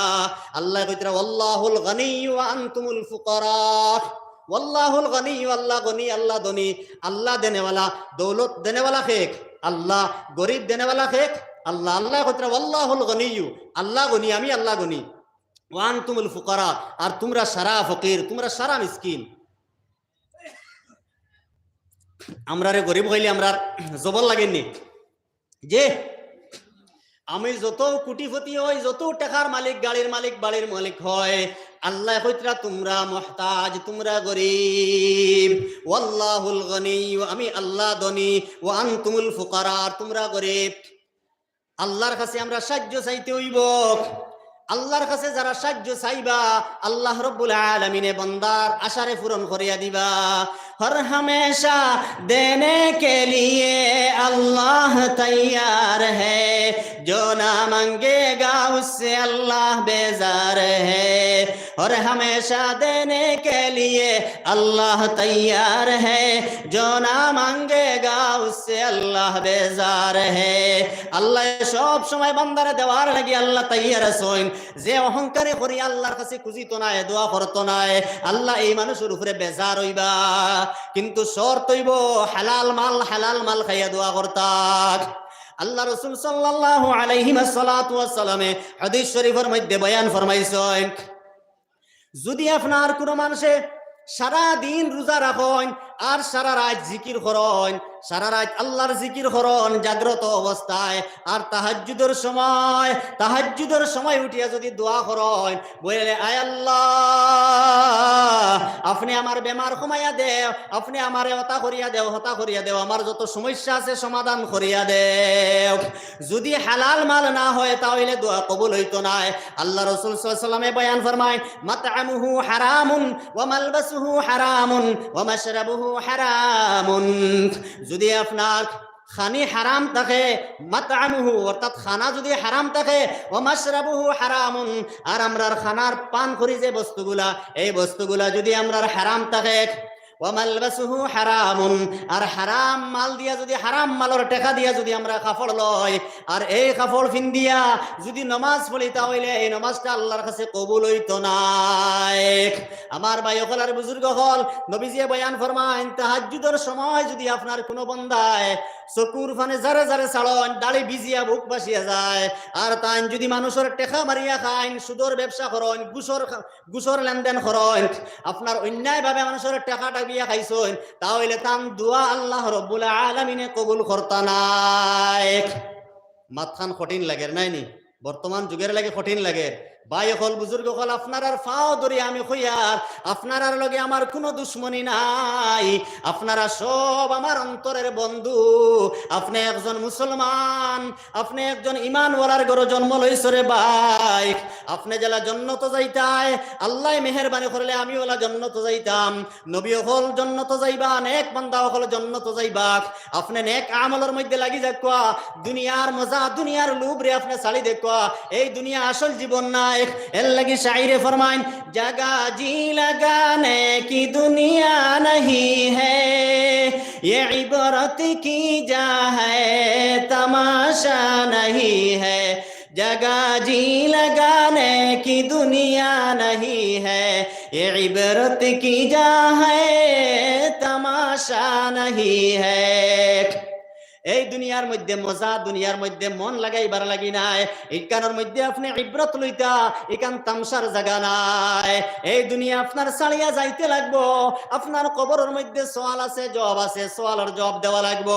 আল্লাহ কইতরা আল্লাহুল গনি ওয়া আনতুমুল ফুকারা, আল্লাহুল গনি, আল্লাহ গনি, আল্লাহ ধনী, আল্লাহ দেনেওয়ালা, দৌলত দেনেওয়ালা খেক আল্লাহ, গরিব দেনেওয়ালা খেক আল্লাহ। আল্লাহ কইতরা আল্লাহুল গনি, আল্লাহ গনি, আমি আল্লাহ গনি, ওয়ান তুমুল ফুকারা, আর তোমরা সারা ফকির, তোমরা সারা মিসকিন। আমরা রে গরিব হইলে আমরা জবর লাগেননি যে আমি যত কোটিপতি হই, যত টাকার মালিক, গাড়ির মালিক, বাড়ির মালিক হয়, আল্লাহ কইতরা তোমরা মুহতাজ, তোমরা গরিব। ওয়াল্লাহুল গনি, আমি আল্লাহ ধনী, ওয়া আনতুমুল ফুকারা, তোমরা গরিব। আল্লাহর কাছে আমরা সাহায্য চাইতে হইব। আল্লাহর কাছে যারা সাহায্য চাইবা, আল্লাহ রাব্বুল আলামিনে বান্দার আশারে পূরণ করিয়া দিবা। हर हमेशा देने के लिए अल्लाह तैयार है, जो ना मांगेगा उससे अल्लाह बेजार है। और हमेशा देने के लिए अल्लाह तैयार है, जो ना मांगेगा उससे अल्लाह बेजार है। আল্লাহ সব সময় বান্দারে দেওয়ার লাগি আল্লাহ তৈয়ার আছেন। যে অহংকারে করি আল্লাহর কাছে খুঁজিত নাই, দোয়া করতো নাই, আল্লাহ এই মানুষের উপরে বেজার হইবা। কিন্তু শর্ত হইব হালাল মাল খাইয়া দোয়া করতাক। আল্লাহ রাসূল সাল্লাল্লাহু আলাইহি ওয়াসাল্লামে হাদিস শরীফের মধ্যে বয়ান ফরমাইছেন, যদি আপনার কোনো মানুষে সারা দিন রোজা রাখেন আর সারা রাত জিকির করেন, সারা রাত আল্লাহর জিকির করেন জাগ্রত অবস্থায়, আর তাহাজ্জুদের সময় উঠিয়া যদি দোয়া করেন, বলে আয় আল্লাহ আপনি আমার বেমার কমাইয়া দেও, আপনি আমার হতা করিয়া দেও, আমার যত সমস্যা আছে সমাধান করিয়া দেও। যদি হালাল মাল না হয় তাহলে দোয়া কবুল হইতো না। আল্লাহ রাসূল সাল্লাল্লাহু আলাইহি ওয়াসাল্লাম বয়ান ফরমায়, মাতআমুহু হারামুন ওয়া মালবাসুহু হারামুন ওয়া মাশরাবুহু হারামুন। যদি আপনার খানি হারাম থাকে, মাতআমুহু অর্থাৎ খানা যদি হারাম থাকে, ওয়া মাশরাবুহু হারামুন আর আমরার খানার পান করি যে বস্তুগুলা, এই বস্তুগুলা যদি আমরার হারাম থাকে, ওয়া মালবাসুহু হারামুন আর হারাম মাল দিয়া যদি হারাম মালের টাকা দিয়া যদি আমরা কাপড় লই আর এই কাপড় ফিন্দিয়া যদি নামাজ পড়ি তাহলে এই নামাজটা আল্লাহর কাছে কবুল হইতো না। আমার ভাই হল আর বুজুর্গ হল, নবীজি বয়ান ফরমায়, তাহাজ্জুদের সময় যদি আপনার কোনো বান্দায় চকুর ফানে জারে জারে ছাড়ন, দাড়ি ভিজিয়া বুক বাসিয়া যায়, আর তাই যদি মানুষের টেকা মারিয়া খাইন, সুদর ব্যবসা করেন, গুসর লেনদেন করেন, আপনার অন্যায় ভাবে মানুষের টাকাটা বিয়া খাইছেন, তাহলে তান দোয়া আল্লাহ রব্বুল আলামিনে কবুল করতা নাই। মাথান কঠিন লাগে নাইনি, বর্তমান যুগের লাগে কঠিন লাগে। ভাই হল বুজুর্গ হল, আপনার আর ফাও ধরি আমি হইয়ার, আপনার আর লগে আমার কোনো দুশ্মনী নাই, আপনারা সব আমার অন্তরের বন্ধু। আপনি একজন মুসলমান, আপনি একজন ইমানওয়ালার ঘরে জন্ম লইছরে ভাই, আপনি জেলা জন্নত যাইতাই, আল্লাহ মেহেরবানি করলে আমি ওলা জন্নত যাইতাম, নবী হল জন্নত যাইবা, নেক বান্দা হল জন্নত যাইবা। আপনি নেক আমলের মধ্যে লাগি যাকুয়া, দুনিয়ার মজা দুনিয়ার লুব রে আপনি ছাড়ি দেখুয়া, এই দুনিয়া আসল জীবন না। এর লাগি শায়রে ফরমাইন, জাগা জি লাগানে কি দুনিয়া नहीं है, ये इबरत की जा है तमाशा नहीं है, जगह जी लगाने की दुनिया नहीं है, ये इबरत की जा है तमाशा नहीं है। এই দুনিয়ার মধ্যে মজা, দুনিয়ার মধ্যে মন লাগাইবার লাগি নাই, এইখানের মধ্যে আপনি ইবরত লইতা, এখান তামসার জায়গা নাই। এই দুনিয়া আপনার ছাড়িয়া যাইতে লাগবো, আপনার কবরের মধ্যে সওয়াল আছে, জবাব আছে, সওয়ালের জবাব দেওয়া লাগবো,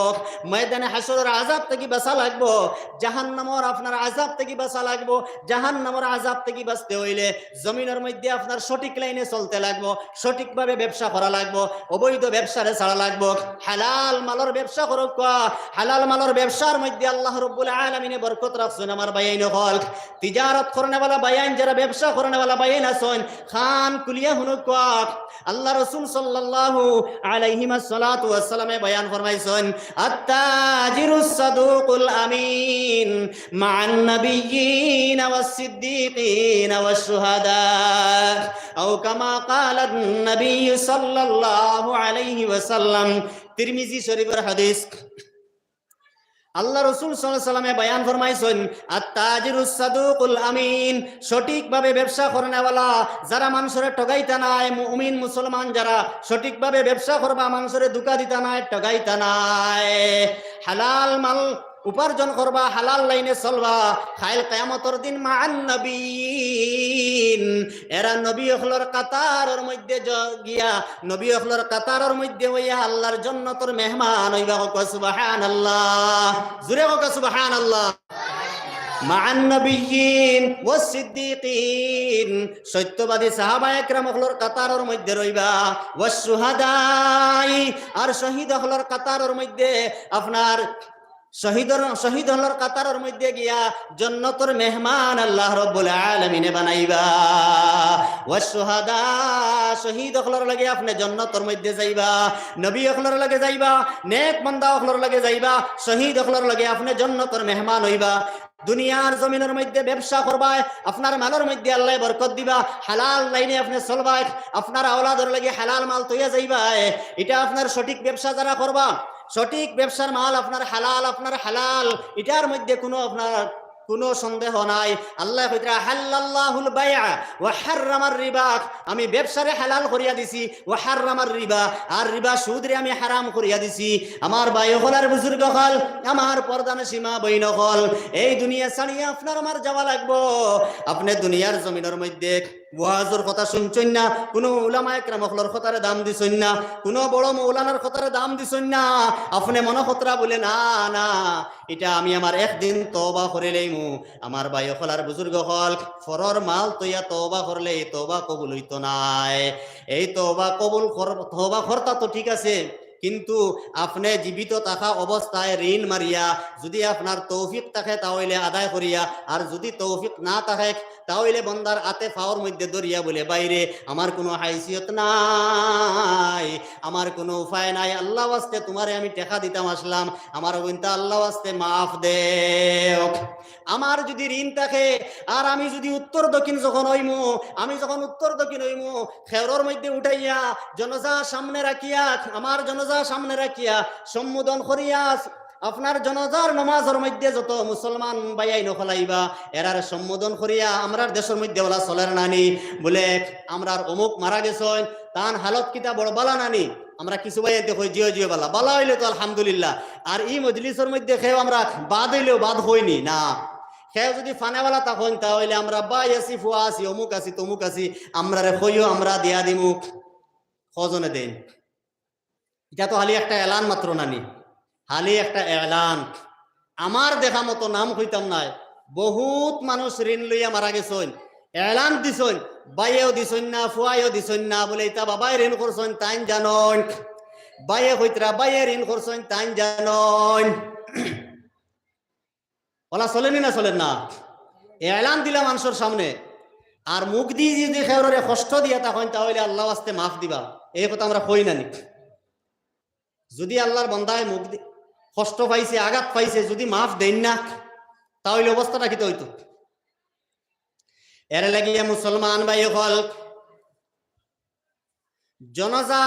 ময়দানে হাসরের আযাব থেকে বাঁচা লাগবো, জাহান্নামের আপনার আযাব থেকে বাঁচা লাগবো। জাহান্নামের আযাব থেকে বাঁচতে হইলে জমিনের মধ্যে আপনার সঠিক লাইনে চলতে লাগবো, সঠিকভাবে ব্যবসা করা লাগবো, অবৈধ ব্যবসারে ছাড়া লাগবো, হালাল মালের ব্যবসা করুক। হালাল মালের ব্যবসার মধ্যে আল্লাহ রাব্বুল আলামিনে বরকত রাখছেন। আমার ভাইয়াইন হল, তিজারত করনে वाला ভাইয়াইন, যারা ব্যবসা করনে वाला ভাইয়াইন আছেন, খান কুলিয়া হুনুক। আল্লাহ রাসূল সাল্লাল্লাহু আলাইহি ওয়াসাল্লাম বয়ান ফরমাইছেন, আত-তাজিরুস সাদুকুল আমিন মা'আন নাবিয়্যিন ওয়াস সিদ্দীকিন ওয়াস শুহাদা, আও কামা ক্বালা আন-নবী সাল্লাল্লাহু আলাইহি ওয়াসাল্লাম। তিরমিজি শরীফের হাদিস। আল্লাহ রাসূল সাল্লাল্লাহু আলাইহি ওয়াসাল্লাম বয়ান ফরমাইছেন, আত-তাজিরুস সাদুকুল আমিন, সঠিকভাবে ব্যবসা করেনওয়ালা, যারা মানুষের ঠগাইতা নাই, মুমিন মুসলমান যারা সঠিকভাবে ব্যবসা করবা, মানুষের ধোঁকা দিতা নাই, ঠগাইতা নাই, হালাল মাল উপার্জন করবা, হালাল লাইনে চলবা, খাইল কিয়ামতের দিন মা'আন নবিয়্যিন, এরা নবী হলর কাতারের মধ্যে গিয়া, নবী হলর কাতারের মধ্যে হইয়া আল্লাহর জান্নাতের মেহমান হইবা। সুবহানাল্লাহ, জোরে হোক সুবহানাল্লাহ। মা'আন নবিয়্যিন ওয়াস সিদ্দীকিন, সত্যবাদী সাহাবায়ে কেরাম হলর কাতারের মধ্যে রইবা, ওয়াস শুহাদাই আর শহীদ হলর কাতারের মধ্যে আপনার শহীদ হলর কাতারের মধ্যে গিয়া জান্নাতের মেহমান আল্লাহ রাব্বুল আলামিনে বানাইবা। ওয়াস শুহাদা, শহীদ হলর লাগে আপনি জান্নাতের মধ্যে যাইবা, নবী হলর লাগে যাইবা, নেক বান্দা হলর লাগে যাইবা, শহীদ হলর লাগে আপনি জান্নাতের মেহমান হইবা। দুনিয়ার জমিনের মধ্যে ব্যবসা করবা, আপনার মালের মধ্যে আল্লাহ বরকত দিবা, হালাল লাইনে আপনি চলবা, আপনার আওলাদের লাগে হালাল মাল তৈয়া যাইবা। এটা আপনার সঠিক ব্যবসা যারা করবা, সঠিক ব্যবসার মাল আপনার হালাল, এটার মধ্যে কোনো সন্দেহ নাই। আল্লাহ কইরা হাল্লাল্লাহুল বাইআ ওয়া হাররামার রিবা, আমি ব্যবসারে হালাল করিয়া দিছি, ওয়া হাররামার রিবা, আর রিবা সুদরে আমি হারাম করিয়া দিছি। আমার ভাই হলার বুজুর্গ হল, আমার পর্দানা সীমা বইন হল, এই দুনিয়া ছাড়িয়া আপনার আমার যাওয়া লাগবো। আপনি দুনিয়ার জমিনের মধ্যে ওয়াজের কথা শুনছেন না, কোনো উলামা একরাম হলর কথারে দাম দিছেন না, কোনো বড় মৌলানার কথারে দাম দিছেন না। আপনি মনে খতরা বলে না না, এটা আমি আমার একদিন তওবা করে লইমু। আমার ভাই হলার বুজুর্গ হল, ফরর মাল তৈয়া তওবা করলে এই তওবা কবুল হইতো নাই। এই তওবা করতা তো ঠিক আছে, কিন্তু আপনি জীবিত থাকা অবস্থায় ঋণ মারিয়া যদি আপনার তৌফিক থাকে তাহলে আদায় করিয়া, আর যদি তৌফিক না থাকে তাহলে বন্দার আতে ফাওয়ার মধ্যে দরিয়া বলে বাইরে আমার কোনো হাইসিয়ত নাই, আমার কোনো উপায় নাই, আল্লাহ ওয়াস্তে তোমারে আমি টাকা দিতাম আসলাম, আমার ওইটা আল্লাহ ওয়াস্তে মাফ দেও। আমার যদি ঋণ থাকে আর আমি যদি উত্তর দক্ষিণ যখন হইমু, খেরর মধ্যে উঠাইয়া জনজা সামনে রাখিয়া, আমার জনজা সামনে রাখিয়া সম্বোধন করিয়া আপনার জনজার নমাজের মধ্যে যত মুসলমান বাইয়াই নখলাইবা এরার সম্বোধন করিয়া আমরার দেশের মধ্যে ওলা চলের নানি বলে আমরার অমুক মারা গেছেন, তান হালত কিতা বড় বালা নানি, আমরা কিছু ভাই দেখো জিও জিও বালা বালা হইলে তো আলহামদুলিল্লাহ। আর এই মজলিসের মধ্যে খেয়েও আমরা বাদ হইলেও বাদ হইনি না, খেয়ে যদি ফানেওয়ালা তখন তাহলে আমরা বাই আসি, ফুয়া আসি, অমুক আসি, তমুক আসি, আমরা রে কইও আমরা দিয়া দিমুক খজনে দেন। এটা তো হালি একটা এলান মাত্র নানি, হালি একটা এলান। আমার দেখা মতো নাম হইতাম নাই, বহুত মানুষ ঋণ লইয়া মারা গেছেন, এলান দিছেন, বাইয়েও দিছেন না, ফুয়াইও দিছেন না, বলে ইতা বাবাই ঋণ করছেন তাইন জানন, বাইয়ে হইতরা বাইয়ে ঋণ করছেন তাইন জানন। ওলা চলেনি না চলেন না, এলান দিলা মানুষের সামনে, আর মুখ দিয়ে যদি খেয়ে কষ্ট দিয়া তখন তাহলে আল্লাহ আস্তে মাফ দিবা, এই কথা আমরা কই নানি। যদি আল্লাহর বন্দায় মুখ কষ্ট পাইছে, আঘাত পাইছে, যদি মাফ দেন না তাহলে অবস্থাটা কি হইতো। এর লাগিয়ে মুসলমান ভাই হল জনজা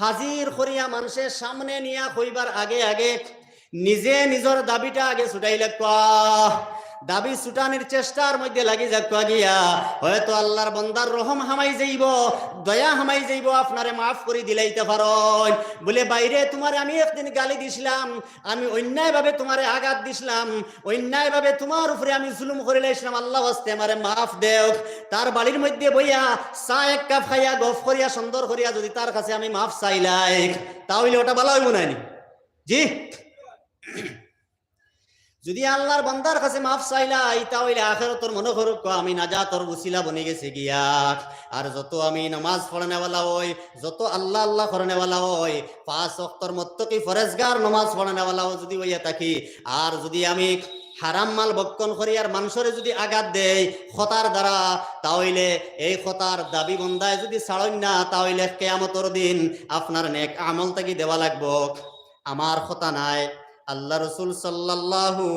হাজির করিয়া মানুষের সামনে নিয়া কইবার আগে আগে নিজে নিজের দাবিটা আগে ছুটাই লাগবা, দাবি ছুটানির চেষ্টার মধ্যে লাগি যাক গিয়া হয়তো আল্লাহর বন্দার রহম হামাই যাইব, দয়া হামাই যাইব, আপনারে মাফ করে দিলাইতে পারেন। বলে বাইরে তোমারে আমি একদিন গালি দিছিলাম, আমি অন্যায় ভাবে তোমারে আঘাত দিছিলাম, অন্যায় ভাবে তোমার উপরে আমি জুলুম করে লাইছিলাম, আল্লাহ ওয়াস্তে আমারে মাফ দেও। তার বাড়ির মধ্যে বইয়া চা এক কাপ খাইয়া গফ করিয়া সুন্দর করিয়া যদি তার কাছে আমি মাফ চাইলাই তাহলে ওটা ভালো হইব নানি জি। যদি আল্লাহর বান্দার কাছে মাফ চাইলাই তাহলে আখিরাতের মনে করুক আমি নাজাতর উসিলা বনে গেছে গিয়া। আর যত আমি নামাজ পড়ানেওয়ালা হই, যত আল্লাহ আল্লাহ করানেওয়ালা হই, 5 ওয়াক্তের মুত্তাকি ফরজগার নামাজ পড়ানেওয়ালা যদি হইয়া থাকি, আর যদি আমি হারাম মাল ভক্ষণ করি আর মানুষরে যদি আঘাত দেয় খতার দ্বারা, তাহলে এই খতার দাবি বন্দায় যদি ছাড়েন না তাহলে কিয়ামতের দিন আপনার নেক আমল তাকি দেওয়া লাগবো। আমার খতা নাই, আল্লাহ রসুল সাল্লাল্লাহু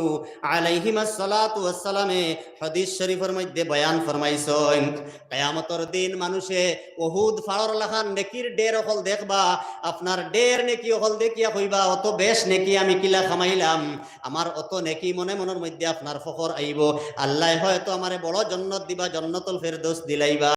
আলাইহি ওয়াসাল্লাতু ওয়াসসালামে হাদিস শরীফের মধ্যে বয়ান ফরমাইছেন কিয়ামতের দিন মানুষে উহুদ ফাড়র লাখান নেকির ডের হল দেখবা, আপনার ডের নেকি হল দেখিয়া কইবা অত বেশ নেকি আমি কিলা খামাইলাম, আমার অত নেকি মনে মনের মধ্যে আপনার ফখর আইব, আল্লাহ হয়তো আমারে বড় জান্নাত দিবা, জান্নাতুল ফেরদৌস দিলাইবা।